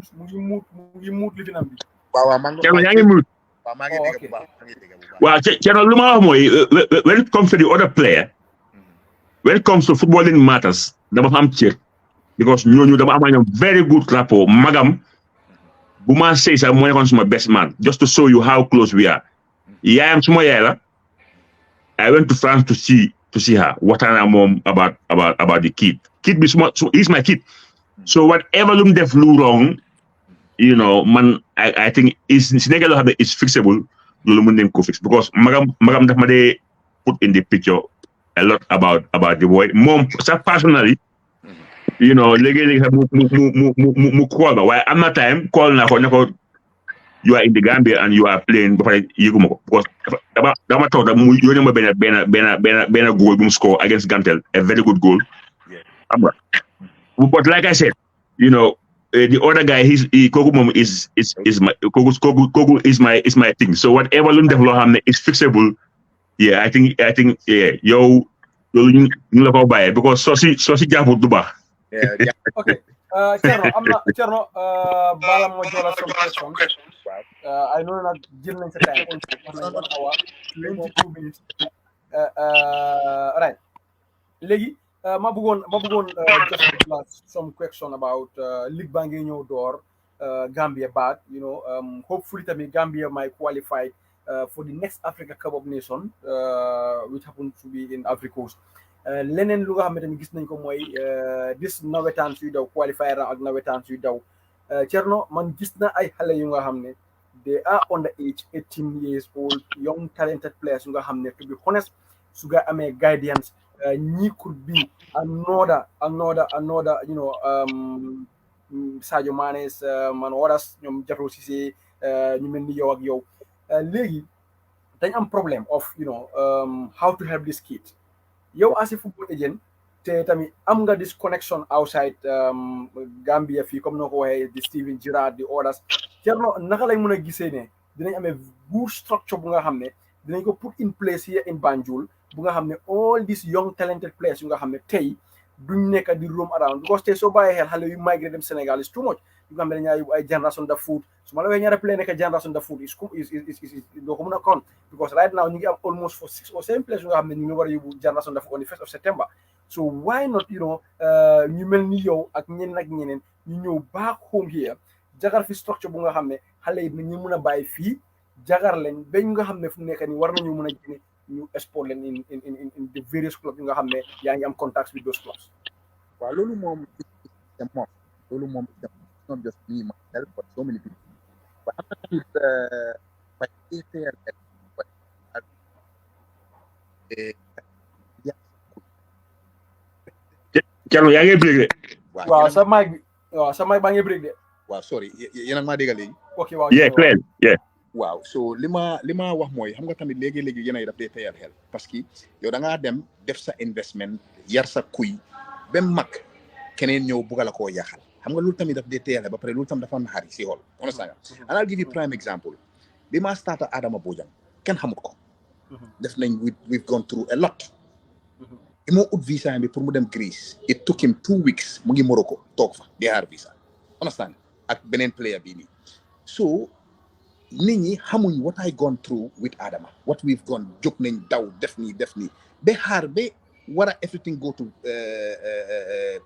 muut li fi nam bi. Waaw Cherno yaa ngi mute. waaw maa ngi dégg bu baax maa ngi dégg bu baax. Well, Cherno, lu ma wax mooy when it comes to the other player, when it comes to footballing matters, dama fa am cër because ñooñu dama am ñoom very good rapport. Magam bu ma sey sax moo nekkoon suma best man just to show you how close we are. Yaayam suma yaay la. I went to France to see her. Waxtaan ak moom about the kid. Kid bi he's my kid. So whatever lu mu def lu wrong, you know, man, I think is nekkee loo xam ne is fixable loolu mën nañ ko fix because magam daf ma dee put in the picture a lot about the boy. Moom sax personally, you know, léegi-léegi sax mu call ma waaye am na time call naa ko ne ko you are in the Gambia and you are playing ba pare yëguma ko because dama toog da mu yónnee ma benn goal bu mu score against Gantel, a very good goal. Xam nga but like I said, you know, the other guy kooku moom is my kooku is my thing. So whatever lu mu def loo xam ne is fixable, yeah, I think yeah, yow loolu ñu la ko bàyyee because soo si jàppul du baax. Okay. Cherno, bala mo jola some questions. I know that jël nañ sa time almost 1 hour 22 minutes. Right. Léegi ma bëggoon just some question about League baa ngi ñëw door Gambia back, you know, hopefully tamit Gambia might qualify for the next Africa Cup of Nations, which happens to be in Africa Coast. Leneen lu nga xam ne tamit gis nañ ko mooy this nawetaan suy daw qualifier ak nawetaan suy daw Cherno man gis na ay xale yu nga xam ne they are under age 18 years old, young talented players yu nga xam ne to be honest su nga amee guidance ñi could be another you know Sadio Mane's man others ñoom Jato Cissé ñu mel ni yow ak yow léegi dañ am problem of you know how to help this kid. Yow as a football agent te tamit am nga this connection outside Gambia fii comme noo ko waxee di Steven Gerrard di others Cherno naka lañ mën a gisee ne dinañ amee good structure bu nga xam ne dinañ ko put in place here in Banjul bu nga xam ne all these young talented players yu nga xam ne tey duñ nekk di roam around because tey soo bàyyee xel xale yu migré dem Sénégal is too much yu nga xam ne dañaa yóbbu ay Generation de Foot su ma la waxee ñaari play nekk Generation de Foot is doo ko mën a kon because right now ñu ngi am almost for 6 or 7 players yu nga xam ne ñu ngi war a yóbbu Generation de Foot on the 1st of September so why not you know ñu mel ni yow ak ñeneen ñu ñëw back home here jagar fi structure bu nga xam ne xale yi ñu mën a bàyyi fii jagar leen ba ñu nga xam ne fu nekk nii war nañu mën a génne ñu export leen in the various clubs yu nga xam ne yaa ngi am contacts with those clubs. waaw loolu moom not just me myself but so many people but after that by ATL Cherno yaa ngi break de. waaw sa mic baa ngi break de. waaw sorry yéen a maa dégg léegi. ok waaw yeah clear yeah. waaw so li ma wax mooy xam nga tamit léegi yéen a daf dee teyal xel parce que yow da ngaa dem def sa investment yar sa kuy ba mag keneen ñëw bugga la koo yaxal xam nga loolu tamit daf dee teyal ba pare loolu tam dafa naxari si xool understand nga and I'll give you prime example bi ma start Adama Bojang kenn xamut ko def nañ we've gone through a lot bi moo ut visa bi pour mu dem Greece it took him 2 weeks mu ngi Morocco toog fa di xaar visa understand ak beneen player bii nii so nit ñi xamuñ what I gone through with Adama what we've gone jóg nañ daw def nii ba xaar ba war a everything go to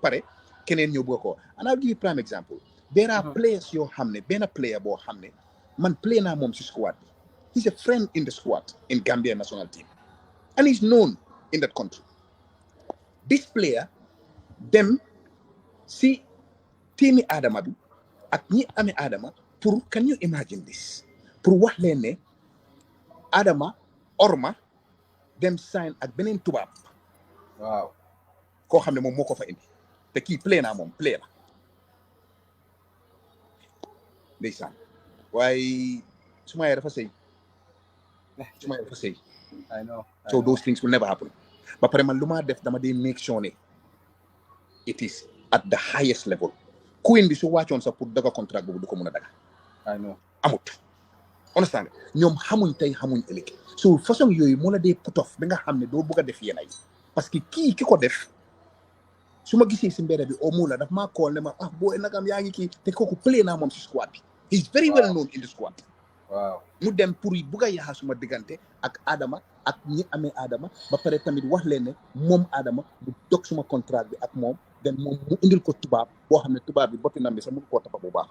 pare keneen ñëw bëgg ko and I'll give you prime example there are players yoo xam ne benn player boo xam ne man play naa moom si squad bi he's a friend in the squad in Gambian national team and he's known in that country this player dem si teami Adama bi ak ñi amee Adama pour can you imagine this pour wax leen ne Adama orma dem sign ak beneen tubaab waaw koo xam ne moom moo ko fa indi te kii play naa moom play la ndeysaan waaye suma yaay dafa sëy I know so those things will never happen ba pare man lu ma def dama dee make sure ne it is at the highest level queen bi su wàccoon sax pour daga contract boobu du ko mën a daga I know amut understand ñoom xamuñ tey xamuñ ëllëg so façon yooyu moo la dee put off bi nga xam ne doo bëgg a def yenn yi parce que kii ki ko def su ma gisee si mbedd bi au moins la daf maa call ne ma booy nagam yaa ngi kii te kooku play naa moom si squad bi he's very well known in the squad waaw mu dem pour yi bugg a yaxa suma diggante ak Adama ak ñi amee Adama ba pare tamit wax leen ne moom Adama mu dog suma contrat bi ak moom den moom mu indil ko tubaab boo xam ne tubaab bi boppi nam bi sax mu koo tafa bu baax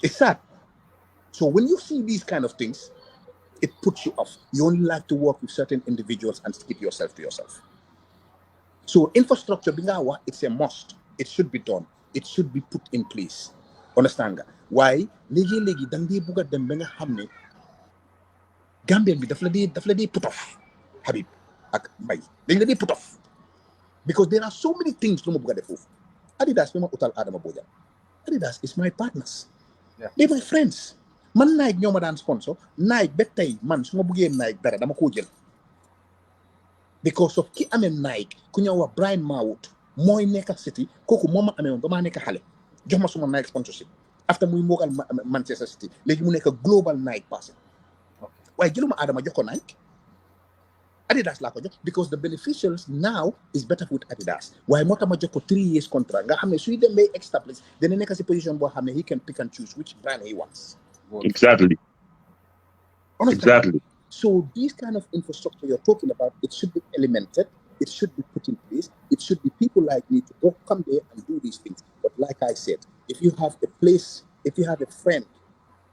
it's sad so when you see these kind of things it puts you off you only like to work with certain individuals and keep yourself to yourself so infrastructure bi nga wax it's a must it should be done it should be put in place understand nga waaye léegi da nga dee bugg a dem ba nga xam ne Gambian bi daf la dee put off Habib ak Mbay dañ la dee put off because there are so many things lu ma bugg a def foofu Adidas bi ma utal Adama Bojang Adidas is my partners they're my friends man Nike ñoo ma daan sponsor Nike ba tey man su ma buggee Nike dara dama koo jël because of ki amee Nike ku ñëw wax Brian Mawut mooy nekk City kooku moo ma amee woon ba maa nekk xale jox ma suma Nike sponsorship after muy moogal Manchester City léegi mu nekk global Nike passé waaye jëluma Adama jox ko Nike Adidas laa ko jox because the beneficials now is better with Adidas waaye moo tax ma jox ko 3 years contract nga xam ne suy dem bay establish dana nekk si position boo xam ne he can pick and choose which brand he wants. Exactly. So these kind of infrastructure you're talking about, it should be implemented, it should be put in place, it should be people like me to go come there and do these things. But like I said, if you have a place, if you have a friend,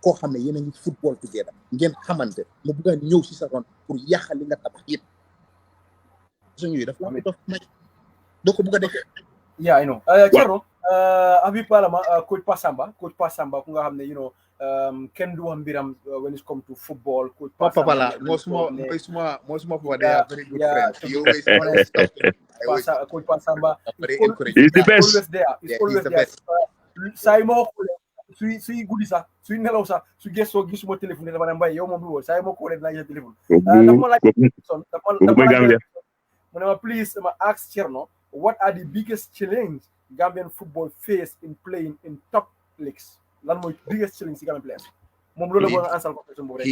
koo xam ne yéen a ngi football together ngeen xamante mu bugg a ñëw si sa ron pour yàqal li nga tabax yëpp suñu daf la dof may doo ko bugg a def. Yeah, I know. Cherno, Habib Palama, Coach Samba ku nga xam ne kenn du wax mbiram when it comes to football. Coach Papa la suma papa they are very good friends. He always talk Coach Samba he's the best. He's always there. Saa yi ma ko suy guddi sax suy nelaw sax su gëstoo gisuma téléphone dafa ne Mbaye yow moom lu woon saa yi ma ko dinaa jël téléphone. Mu ne ma please ma ask Cherno what are the biggest challenge Gambian football face in playing in top leagues? Lan mooy biggest challenge si Gambian players moom loolu la bëgg answer ko question boobu rek.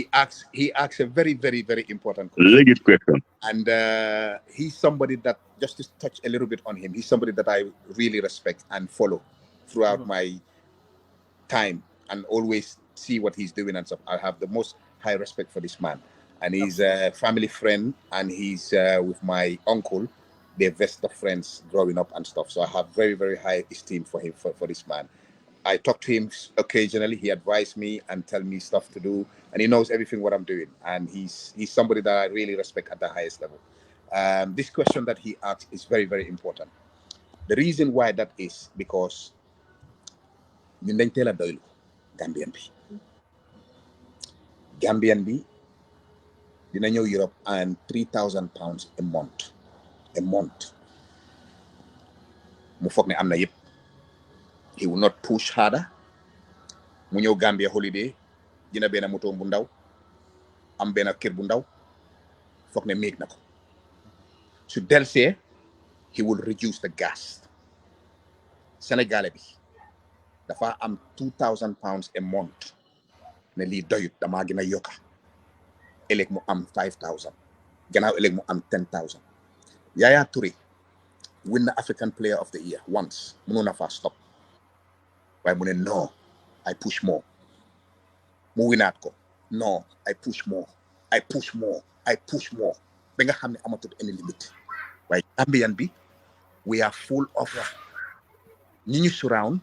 He asks a very very very important legit question and he's somebody that just to touch a little bit on him, he's somebody that I really respect and follow throughout my time and always see what he's doing and stuff. I have the most high respect for this man and he's a family friend and he's with my uncle. They're best of friends growing up and stuff. So I have very, very high esteem for him, for this man. I talk to him occasionally. He advises me and tell me stuff to do. And he knows everything what I'm doing. And he's somebody that I really respect at the highest level. This question that he asked is very, very important. The reason why that is because ñun dañ teel a doylu Gambian bi dina ñëw Europe and £3,000 a month mu foog ne am na yëpp he will not push harder mu ñëw Gambia holiday dina benn moto bu ndaw am benn kër bu ndaw foog ne méeg na ko su delsee he will reduce the gas Sénégalais bi dafa am £2,000 a month ne lii doyut damaa gën a yokka ëllëg mu am 5,000 gannaaw ëllëg mu am 10,000 Yaya Touré win the African Player of the Year once mënoon na faa stop waaye mu ne no I push more mu winaat ko non I push more ba nga xam ne amatul any limit waaye Gambian bi we are full of ñi ñu surround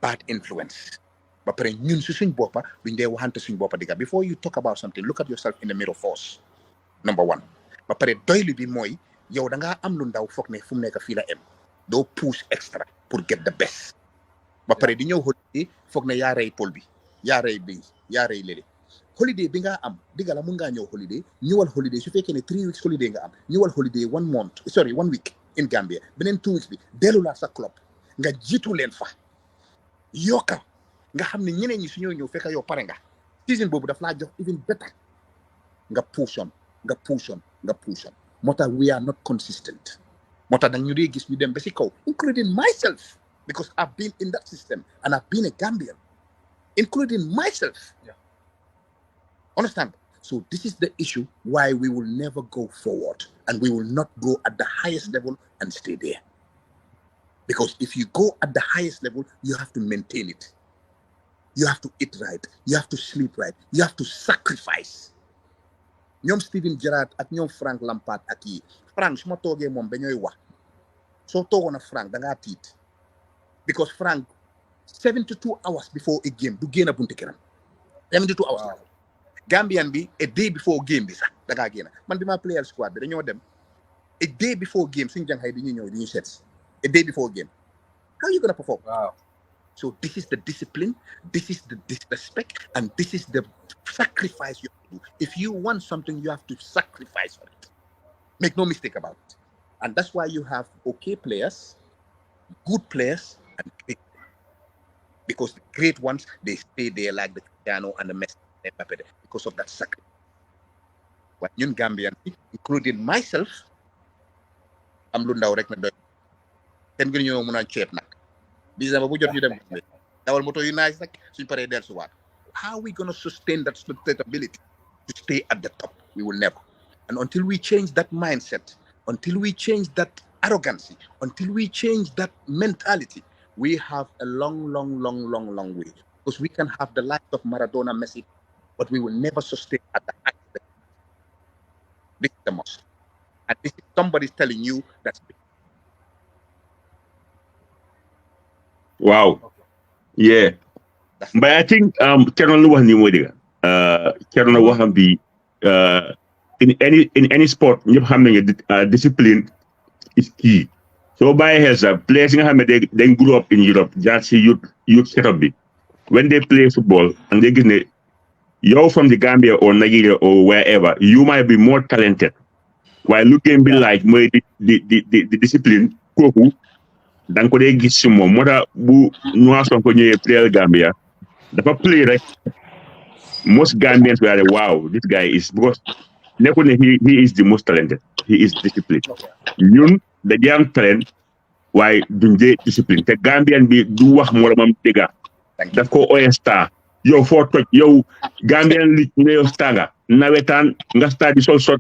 bad influence ba pare ñun si suñ boppa duñ dee waxante suñ boppa digga before you talk about something look at yourself in the mirror first number one ba pare doylu bi mooy yow da ngaa am lu ndaw foog ne fu mu nekk fii la em doo push extra pour get the best ba pare di ñëw holiday foog ne yaa rey pol bi yaa rey bi yaa rey léegi holiday bi nga am digga la mun ngaa ñëw holiday ñëwal holiday su fekkee ne 3 weeks holiday nga am ñëwal holiday 1 week in Gambia beneen 2 weeks bi dellu laa sa club nga jiitu leen fa yokka nga xam ne ñeneen ñi su ñëw fekk yow pare nga season boobu daf laa jox even better nga push on moo tax we are not consistent moo tax nag ñu dee gis ñu dem ba si kaw including myself because I've been in that system and I've been a Gambian including myself. Understand? So this is the issue why we will never go forward and we will not go at the highest level and stay there. Because if you go at the highest level, you have to maintain it. You have to eat right. You have to sleep right. You have to sacrifice. ñoom Steven Gerrard ak ñoom Frank Lampard ak yi Frank su ma toogee moom ba ñooy wax soo toogoon a Frank da ngaa tiit because Frank 72 hours before a game du génn bunti këram 72 hours. Wow. Gambian bi a day before game bi sax da ngaa génn man bi ma player squad bi dañoo dem a day before game suñu jànxay di ñëw di ñu seet a day before game how are you gonna perform? Wow. So this is the discipline, this is the disrespect, and this is the sacrifice you have to do. If you want something, you have to sacrifice for it. Make no mistake about it. And that's why you have okay players, good players, and great. Because the great ones, they stay there like the Cherno and the Messi because of that sacrifice. But ñun Gambian, including myself, am lu ndaw rek na doy. Kenn gënu ñoo mëna ceeb nak. December bu jot ñu dem dawal moto yu nice nag suñ paree dellu si waat how are we going to sustain that sustainability to stay at the top? We will never. And until we change that mindset, until we change that arrogancy, until we change that mentality, we have a long way. Because we can have the likes of Maradona, Messi, but we will never sustain at the highest level. This is the must. And this is somebody telling you that's big. Wow. Okay. Yeah. But I think Cherno lu wax ni mooy dëgg Cherno waxam bi in any sport ñëpp xam nañu discipline is key. So bàyyi xel sax players yi nga xam ne dañ grow up in Europe jaar si youth setup bi when they play football and they gis ne yow from the Gambia or Nigeria or wherever you might be more talented waaye lu game bi laaj mooy di discipline kooku da nga ko dee gis si moom moo tax bu Noison ko ñëwee player Gambia dafa play rek most Gambians were like wow this guy is because nekkul ne he is the most talented he is disciplined ñun dañuy am talent waaye duñ dee discipline te Gambian bi du wax moromam dëgga daf ko oye star yow foo toj yow Gambian li ñu ne yow star nga nawetaan nga star di sol sot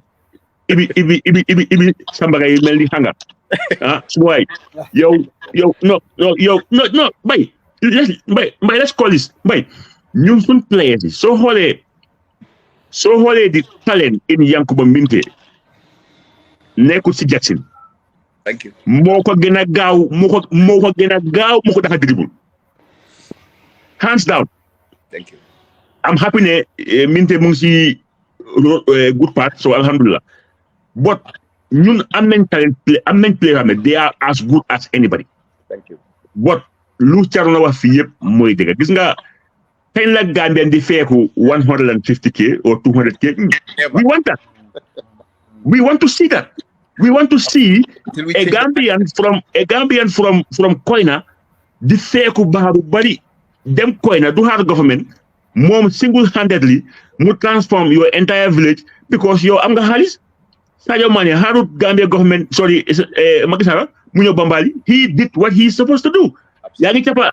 ibi Samba yi mel ni xanga why yo no bay let's call this bay ñun suñ players yi soo xoolee di talent in Yankuba Minteh nekkul si Jackson. Thank you. moo ko gën a gaaw moo ko dafa dribble hands down. Thank you. I'm happy ne Minteh mu ngi si good part so alhamdulillah but ñun am nañ talent play xam ne they are as good as anybody. Thank you. But lu Cherno wax fii yëpp mooy dëgg gis nga kañ la Gambian di feeku 150k or 200k. We want that. We want to see that. We want to see a Gambian from Koina di feeku baaru bari dem Koina du hard government moom single-handedly mu transform your entire village because yow am nga xaalis. Sadio Mane harut Gambia government Macky Sall mu ñëw Bambali he did what he is supposed to do. yaa ngi cappa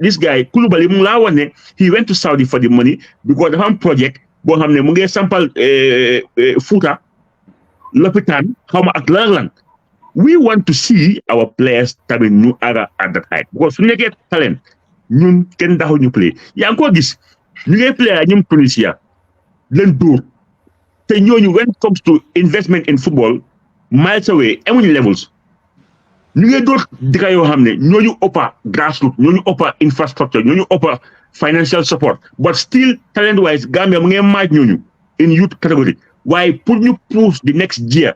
this guy Koulibaly mu laa wax ne he went to Saudi for the money because dafa am project boo xam ne mu ngi sampal Fouta lopitaan xaw ma ak lan we want to see our players tamit ñu aga at that height because su nekkee talent ñun kenn daxu ñu play yaa ngi ko gis ñu ngi play ñum Tunisia leen dóor te ñooñu when it comes to investment in football miles away amuñu levels ñu ngi dóor dëkk yoo xam ne ñooñu ëppa grassroots ñooñu ëppa infrastructure ñooñu ëppa financial support but still talent wise Gambia mu ngi maaj ñooñu in youth category waaye pour ñu push the next year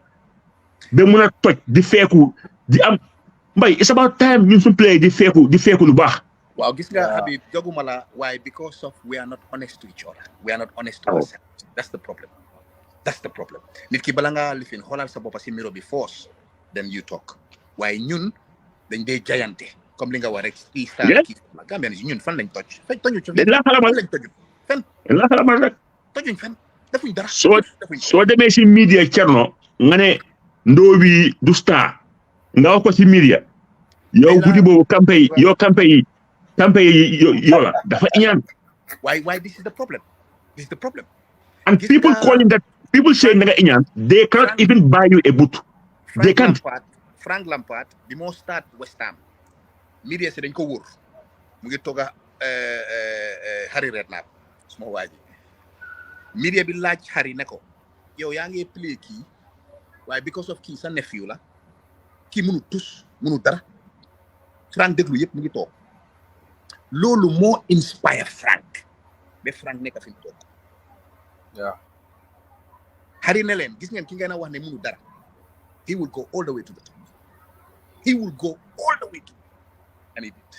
ba mun a toj di feeku di am mbay it's about time ñun suñu play di feeku lu baax. Wow, gis nga Habib joguma la why because of we are not honest to each other. We are not honest to ourselves. That's the problem. Nit ki bala nga lifin xoolal sa bopp si miro bi force then you talk. Waaye ñun dañ dee jayante comme li nga wax rek kii star kii Gambian yi ñun fan lañ toj tojuñ ci dañ la xalamal lañ tojut fen dañ la xalamal rek tojuñ fen defuñ dara soo demee si media Cherno nga ne ndoo bi du star nga wax ko si media yow guddi boobu campagne yi yow la dafa iñaan. Why this is the problem and people calling that people saying nga iñaan they cannot even buy you a boot. They can't. Frank Lampard bi moo start West Ham media si dañ ko wóor mu ngi toog a Harry Redknapp suma waa ji media bi laaj Harry ne ko yow yaa ngi play kii waaye because of kii sa nephew la kii mënu tus mënu dara Frank déglu yëpp mu ngi toog loolu moo inspire Frank ba Frank nekk fi mu toog Harry ne leen gis ngeen ki ngeen a wax ne mënu dara he will go all the way to the top. And he did.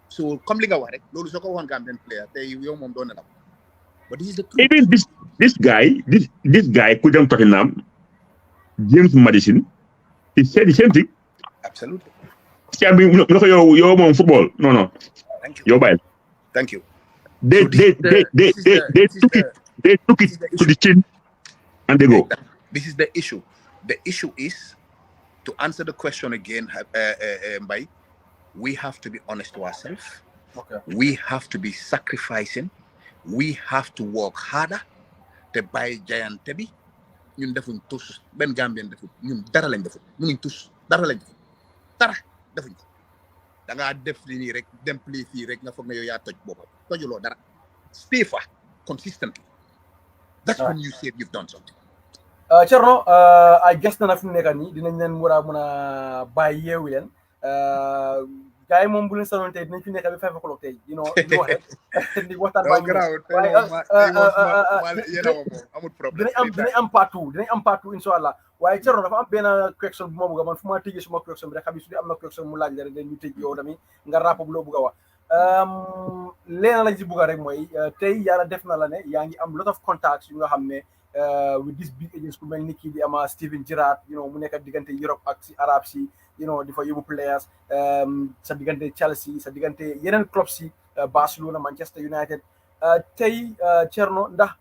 So comme li nga wax rek loolu soo ko waxoon Gambian player tey yow moom doon na la but this is the truth. Even this guy ku dem Tottenham James Madison he said the same thing. Absolutely. mu ne ko yow moom football non Thank you. yow bàyyil. Thank you. They took it to the chin and they go. This is the issue. The issue is, to answer the question again, Mbai, we have to be honest to ourselves. Okay. We have to be sacrificing. We have to work harder. Te bay giant tebi. Ñun defuñ tous ben Gambian defut ñun dara lañ defut ñun tous dara lañ defut dara defuñ ko da nga def li ni rek dem play fi rek nga foog ne yow yaa toj boppam tojuloo dara stay fa consistently. That's when you say you've done something. Cherno I guess na fi mu nekk nii dinañ leen war a mën a bàyyi yeewi leen gars yi moom bu leen sanoon tey dinañ fi nekk ba 5 o'clock tey you know li wax rek di waxtaan baa dinañ am partout incha allah waaye Cherno dafa am benn question bu ma bëgg a man fu ma tëjee suma question bi rek xam su dee am na question mu laaj la rek ñu tëj yow tamit nga rapport bu loo bëgg a wax leena lañ si bëgg a rek mooy tey yàlla def na la ne yaa ngi am lot of contacts yu nga xam ne with this big agents ku mel ni kii di ama Steven Gerrard mu nekk diggante Europe ak si Arab si di fa yóbbu players sa diggante Chelsea sa diggante yeneen club si Barcelona Manchester United tey Cherno ndax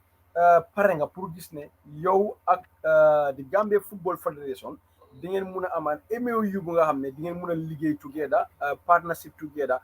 pare nga pour gis ne yow ak the Gambia Football Federation di ngeen mun a amaan MOU bu nga xam ne di ngeen mun a liggéey together partnership together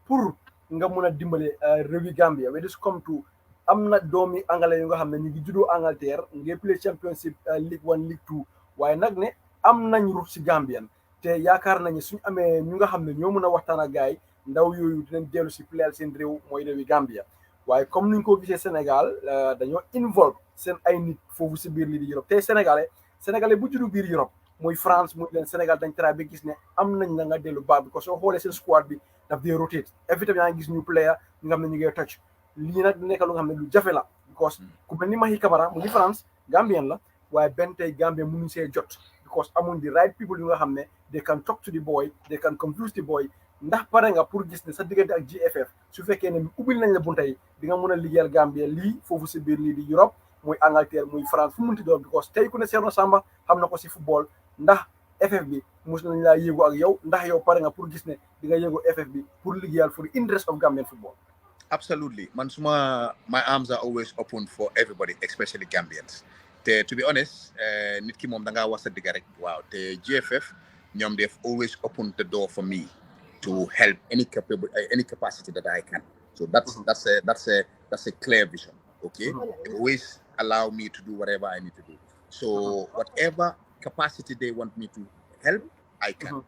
pour nga mun a dimbale réewi Gambia when it come to am na doomi anglais yu nga xam ne ñu ngi juddoo Angleterre ngay play championship League 1 League 2 waaye nag ne am nañ route si Gambian te yaakaar nañu suñu amee ñu nga xam ne ñoo mën a waxtaan ak gars yi ndaw yooyu dinañ dellu si playal seen réew mooy réewi Gambia waaye comme niñ ko gisee Sénégal dañoo involve seen ay nit foofu si biir lii di Europe te sénégalais bu juddu biir Europe muy France muy leen Sénégal dañ tara bi gis ne am nañ la nga dellu baax bi ko soo xoolee seen squad bi daf dee rotate every time yaa ngi gis ñu player ñu nga xam ne ñu ngi touch lii nag nekk lu nga xam ne lu jafe la because ku mel ni Mahi Camara mu ngi France Gambian la waaye benn tey Gambia mënuñ see jot because amuñ the right people yu nga xam ne they can talk to the boy they can confuse the boy ndax pare nga pour gis ne sa diggante ak GFF su fekkee ne ubbil nañ la bunta yi di nga mën a liggéeyal Gambia lii foofu si biir lii di Europe muy Angleterre muy France fu munti doon because tey ku ne Cherno Samba xam na ko si football ndax FF bi mus nañ laa yéegu ak yow ndax yow pare nga pour gis ne di nga yéegu FF bi pour liggéeyal for the interest of Gambian football. Absolutely. My arms are always open for everybody, especially Gambians. To be honest, nit ki mom da nga wax sa digga rek waaw te GFF ñom they've always opened the door for me to help any capacity that I can. So that's a clear vision. Okay, they always allow me to do whatever I need to do. So whatever capacity they want me to help, I can.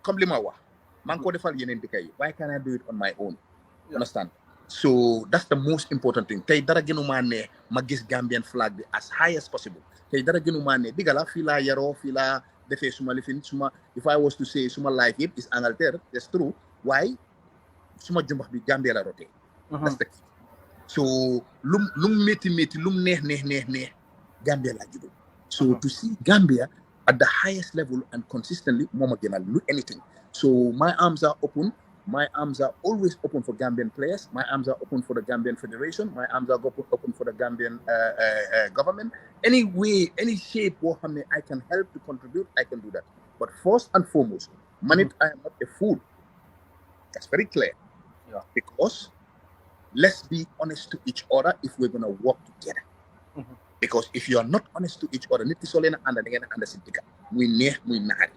Comme li ma wax man ko defal yeneen dëkk yi why can't I do it on my own? Understand? So that's the most important thing. Tey dara gënuma ne ma gis Gambian flag bi as high as possible. Tey dara gënuma ne digala fii laa yaroo fii laa defee suma lifin suma if I was to say suma life yëpp is Angleterre, that's true. Why suma jumbax bi Gambia la rote. That's the key. So lum métti lum neex Gambia la judo. So to see Gambia at the highest level and consistently moma gënal lu anything. So my arms are open. My arms are always open for Gambian players. My arms are open for the Gambian Federation. My arms are open for the Gambian government. Any way, any shape where I can help to contribute, I can do that. But first and foremost, I am not a fool. That's very clear. Yeah. Because let's be honest to each other if we're going to work together. Because if you are not honest to each other, nit ki solena anda da ngeen anda ci diga muy neex muy naxari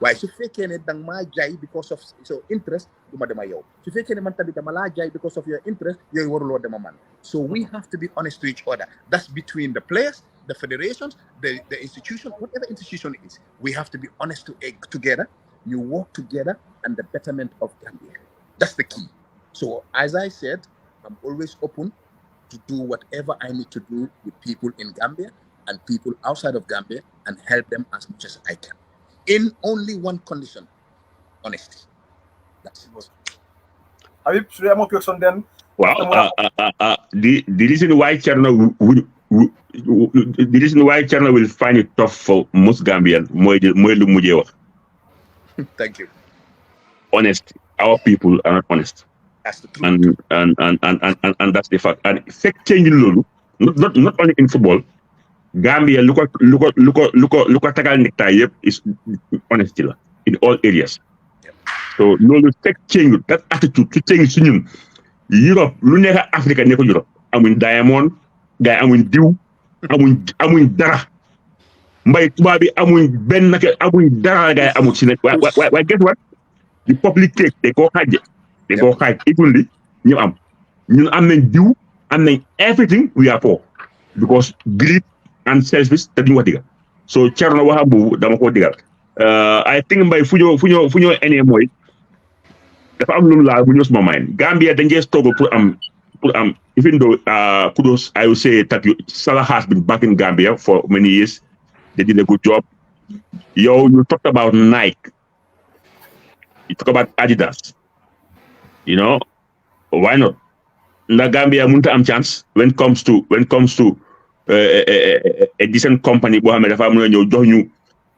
waaye su fekkee ne dang ma jaay because of so interest duma dema yow su fekkee ne man tamit dama la jaay because of your interest yoy waruloo dema man. So we have to be honest to each other. That's between the players, the federations, the institution, whatever institution it is. We have to be honest together. You work together and the betterment of Gambia. That's the key. So as I said, I'm always open to do whatever I need to do with people in Gambia and people outside of Gambia and help them as much as I can. In only one condition, honesty. That's it. Habib, should I have more question then? Well, the reason why Cherno will find it tough for most Gambians, Thank you. Honesty. Our people are not honest. That's the truth. And that's the fact. And effect change not only in football. Gambia look at tagal necktie is honesty in all areas. So no effect change that attitude to change in Europe, lu nekk Africa nekk Europe. Amuñ diamond, gay amuñ diw, amuñ dara. Mbay tuba bi amuñ dara gay amuñ ci nek. Why guess what? The public cake they go hide. They go hide equally. Ñun am nañ diw, am nañ everything we are poor because greed and selfish te duñ wax digal. So Cherno waxa bu dama ko digal. I think mbay fu ñoo ene mooy dafa am lu la bu ñu suma mind. Gambia dañ just struggle pour am even though kudos I would say that Salah has been back in Gambia for many years. They did a good job. You talked about Nike. You talk about Adidas. You know, why not? La Gambia munta am chance when it comes to a decent company boo xam ne dafa mën a ñëw jox ñu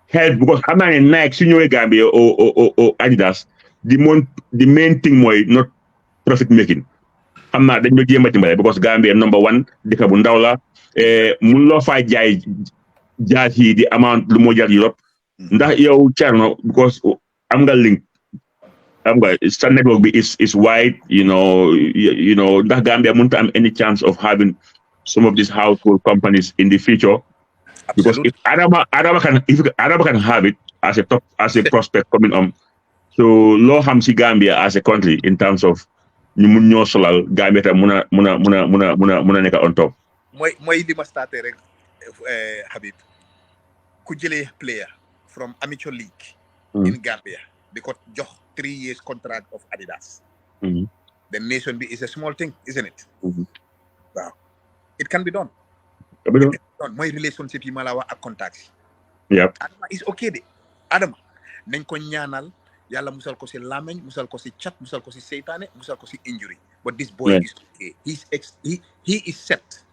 help because xam naa ne Nike su ñëwee Gambia or Adidas the main thing mooy not profit making. xam naa dañ ma jéem a dimbale because Gambia number one dëkk bu ndaw la mun loo faa jaay jaas yi di amount lu moo jar Europe ndax yow Cherno because am nga link am nga sa network bi is wide you know ndax Gambia mënut am any chance of having some of these household companies in the future. Because if Adama can have it as a prospect coming on, so loo xam si Gambia as a country in terms of ñu mun ñoo solal Gambia tam mun a nekk on top. mooy li ma starté rek Habib ku jëlee player from amateur league in Gambia di ko jox 3 years contract of Adidas. The nation is a small thing, isn't it? Wow. It can be done. My relationship yi ma la wax ak contacts. Yep. Adama is okay de. Adama nañ ko ñaanal yàlla musal ko si lamañ musal ko si chat musal ko si seytaane musal ko si injury. But this boy is okay. He is set.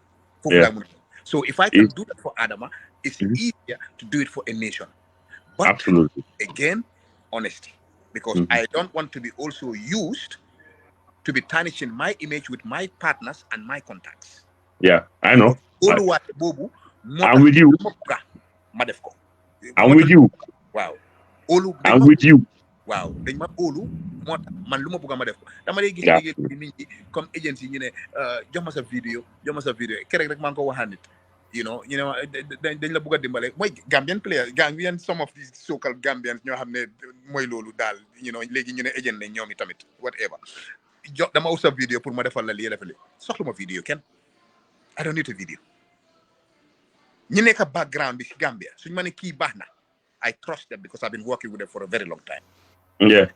So if I can do that for Adama, it's easier to do it for a nation. But absolutely, again, honesty. Because I don't want to be also used to be tarnishing my image with my partners and my contacts. Yeah, I know. I'm with you. I'm with you. Wow. I'm with you. Wow. Dañ ma olu man luma bëgg ma def ko dama lay gis nit ñi comme agency ñu ne jox ma sa vidéo kéré rek ma ko waxal nit you know dañ la bëgg dimbalé moy Gambian player Gambian some of these so-called Gambians ñoo xamné moy lolu dal légui ñu ne agent né ñoom tamit whatever jox dama usa vidéo pour ma defal la li defal soxluma vidéo kenn I don't need a video ñi nekk background bi ci Gambia suñu mané ki baxna I trust them because I've been working with them for a very long time. Yeah.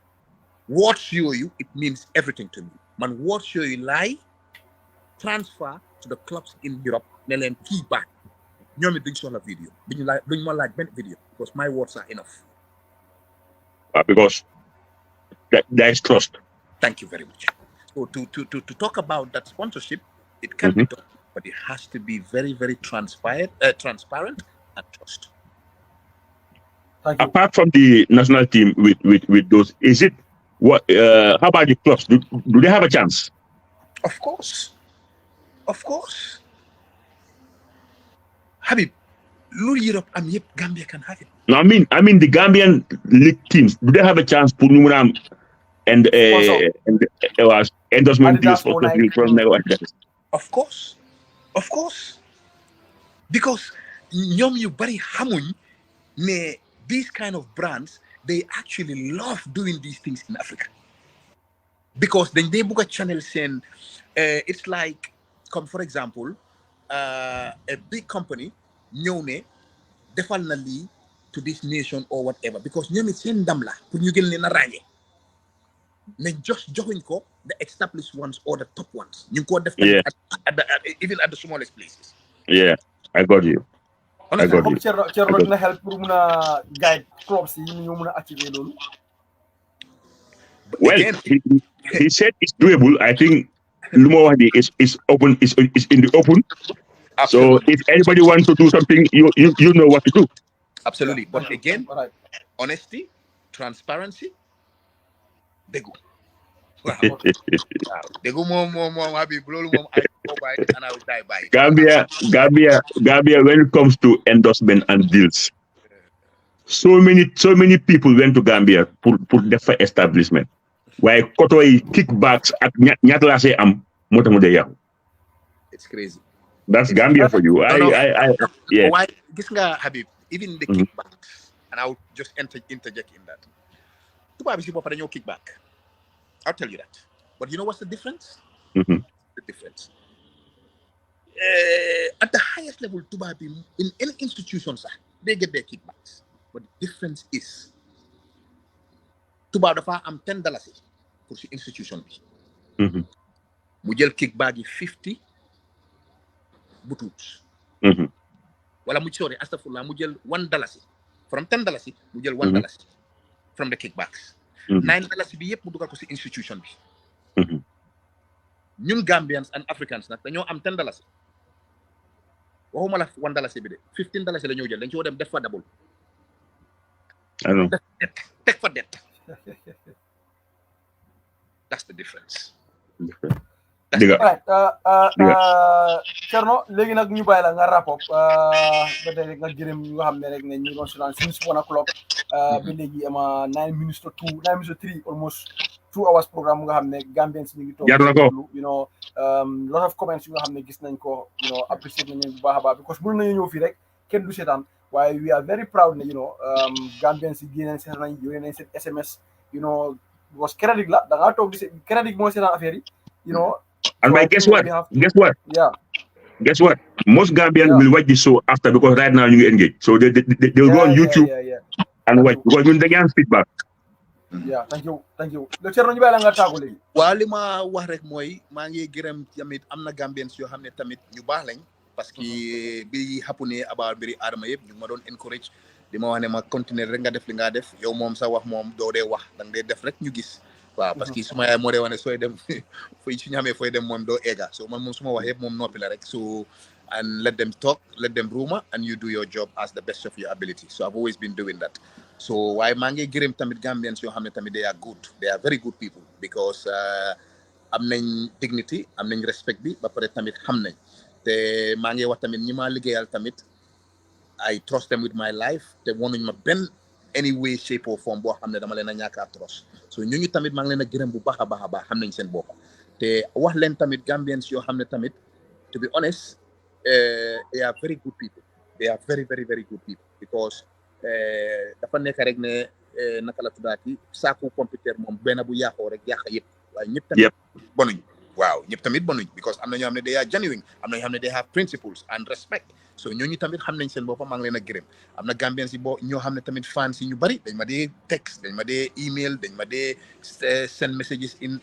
Words you, it means everything to me. man watch yooyu laay transfer to the clubs in Europe ne leen kii baax ñoom it duñ soxla vidéo duñ ma laaj benn vidéo because my words are enough. Because there is trust. Thank you very much. So to talk about that sponsorship, it can be done, but it has to be very, very transparent and trust. Thank you. Apart from the national team with those, is it what? How about the clubs? Do they have a chance? Of course. Habib, Lul Europe and yep, Gambia can have it. No, I mean the Gambian league teams. Do they have a chance for Numunam and endorsement deals for Adidas? Of course. Because ñoom yu bari xamuñ ne these kind of brands, they actually love doing these things in Africa. Because then they book a channel saying, it's like, come for example, a big company ñëw ne defal na lii to this nation or whatever, because ñoom it seen ndam la pour ñu gën leen a ràññee ne just joxuñ ko the established ones or the top ones. You go def even at the smallest places. Yeah, I got you. I got you. Cherno dina help pour mëna guide clubs yi ñu mëna activer lolu. Well, he said it's doable. I think Lumo is open is in the open. Absolutely. So if anybody wants to do something, you know what to do. Absolutely. But again, honesty, transparency, degu. Degu mom happy blolu mom I go by and I will die by. Gambia when it comes to endorsement and deals. So many people went to Gambia for the establishment. Why koto yi kickbacks at ñaata la sé am motamu de yaw. It's crazy. That's Gambia for you. Yeah. Why gis nga Habib, even the kickbacks, and I'll just interject in that. Tuba bi ci bop dañu kickback. I'll tell you that. But you know what's the difference? The difference. At the highest level, Tuba bi in any institution, sir, they get their kickbacks. But the difference is Tuba dafa am $10 pour ci institution bi. Mu jël kickback yi 50 butuut. Wala mu sorry, astagfirullah, mu jël $1 from $10 mu jël $1 from the kickbacks. $9 bi yépp mu dugal ko ci institution bi. Ñun Gambians and Africans nag dañoo am $10. Waxuma la $1 bi de $15 la ñoo jël dañ ci dem def fa double. I know. Take for debt. That's the difference. Right. Cherno, léegi nag ñu bàyyi la nga wrap up ba tey rek nga gërëm ñu nga xam ne rek ne ñu doon seetaan since 1 o'clock ba léegi ama 9 minutes to 3 almost 2 hours programme nga xam ne Gambians ñu ngi toog you know lot of comments yu nga xam ne gis nañ ko you know appreciate nañ bu baax a baax because mënu nañu ñëw fii rek kenn du seetaan waaye we are very proud ne you know Gambians yi génneen seetaan nañ yónnee nañ seen SMS you know because crédit la da ngaa toog di crédit moo seetaan affaire yi you know. And by guess what? Yeah. Guess what? Most Gambians will watch this show after because right now you engage. So they'll go on YouTube and watch because when they get feedback. Yeah, thank you. Le Cherno ñu bàyyi la nga tàggu léegi. Waaw li ma wax rek mooy maa ngi gërëm tamit am na Gambians yoo xam ne tamit ñu baax lañ parce que bi happené about biri Adama yëpp ñu ma doon encourage di ma wax ne ma continuer rek nga def li nga def yow moom sa wax moom doo dee wax danga dee def rek ñu gis. Waaw parce que suma yaay moo dee wane sooy dem fooy suñu xamee fooy dem moom doo egga so man moom suma wax yëpp moom noppi la rek so and let them talk let them rumor and you do your job as the best of your ability so I've always been doing that so waaye maa ngi gërëm tamit Gambians yoo xam ne tamit they are good they are very good people because am nañ dignity am nañ respect bi ba pare tamit xam nañ te maa ngi wax tamit ñi ma liggéeyal tamit I trust them with my life te wonuñ ma benn any way shape or form boo xam ne dama leen a ñàkk a trust so ñooñu tamit maa ngi leen a gërëm bu baax a baax xam nañ seen bopp te wax leen tamit Gambians yoo xam ne tamit to be honest they are very good people they are very very very good people because dafa nekk rek ne naka la tuddaati saaku computer moom benn bu yàqoo rek yàq yëpp waaye ñëpp tamit bonuñ waaw ñëpp tamit bonuñ because am na ñoo xam ne they are genuine am na ñoo xam ne they have principles and respect so ñooñu tamit xam nañ seen boppam maa ngi leen a gërëm am na Gambians yi ñoo xam ne tamit fans yi ñu bari dañ ma dee text dañ ma dee email dañ ma dee send messages in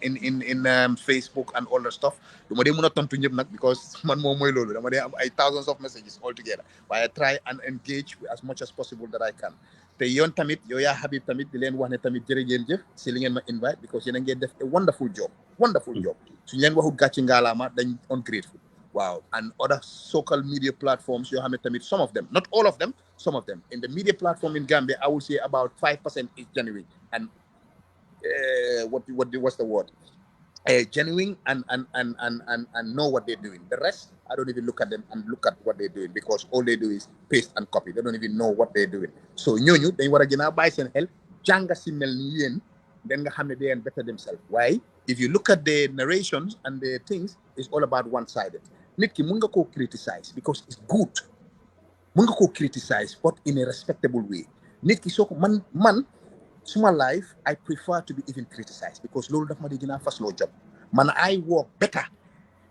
Facebook and all that stuff du ma dee mën a tontu ñëpp nag because man moom mooy loolu dama dee am ay thousands of messages all together waaye I try and engage as much as possible that I can te yoon tamit yow yaa Habib tamit di leen wax ne tamit jërëjëf si li ngeen ma invite because yéen a ngeen def a wonderful job suñu leen waxu gàcci ngaalaama dañ ungrateful wow and other social media platforms yoo xam ne tamit some of them not all of them some of them in the media platform in Gambia I would say about 5% is genuine and what's the word genuine and know what they're doing. The rest, I don't even look at them and look at what they're doing because all they do is paste and copy. They don't even know what they're doing. So ñooñu dañ war a gën a bàyyi seen xel jànga si mel ni yéen then nga xam ne they better themselves. Why? If you look at the narrations and the things, it's all about one-sided. Nit ki mun nga koo criticize because it's good. Mun nga koo criticize but in a respectable way. Nit ki soo ko man suma life I prefer to be even criticized because loolu daf ma di gën a fas loo job man I work better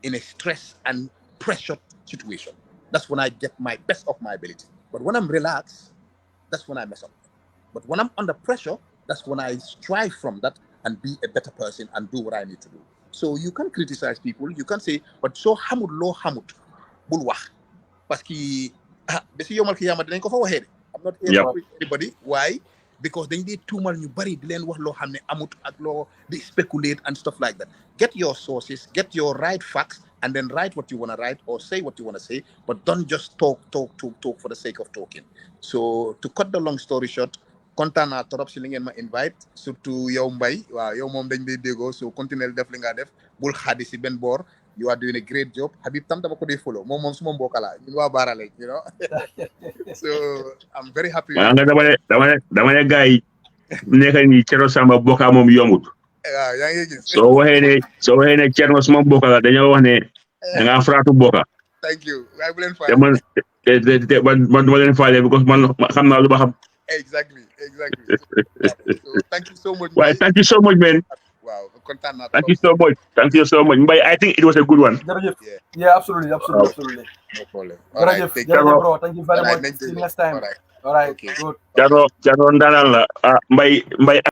in a stress and pressured situation. That's when I get my best of my ability. But when I'm relaxed, that's when I mess up. But when I'm under pressure, that's when I strive from that and be a better person and do what I need to do. So you can criticize people, you can say, but so hamut lo hamut bul wax parce que besi yomal ki yama dinañ ko fa waxee. I'm not here to preach anybody. Why? Because dañ dee tuumal ñu bari di leen wax loo xam ne amut ak loo di speculate and stuff like that. Get your sources, get your right facts, and then write what you want to write or say what you want to say, but don't just talk for the sake of talking. So to cut the long story short, kontaan naa trop si li ngeen ma invite surtout yow Mbaye waaw yow moom dañ dee déggoo so continuer def li nga def bul xaadi si benn boor. You are doing a great job. Habib tam dama ko dee follow moom suma mbokk la ñun waa Baarale you know so I'm very happy. waaw nga dama ne gars yi nekk nii Cherno Samba bokka moom yombut. waaw yaa ngi gis. soo waxee ne Cherno suma mbokk la dañoo wax ne da ngaa fraatu bokka. Thank you. waaye bu leen te man duma leen faale because man xam naa lu ma xam. Exactly. So thank you so much. Well, thank you so much, man. Wow, kontaan naa. Thank you so much. Mbaye, I think it was a good one. Yeah, absolutely. No problem. All right, bro. Thank you very much. See you next time. All right, okay. Good. Cherno ndaanaan la Mbaye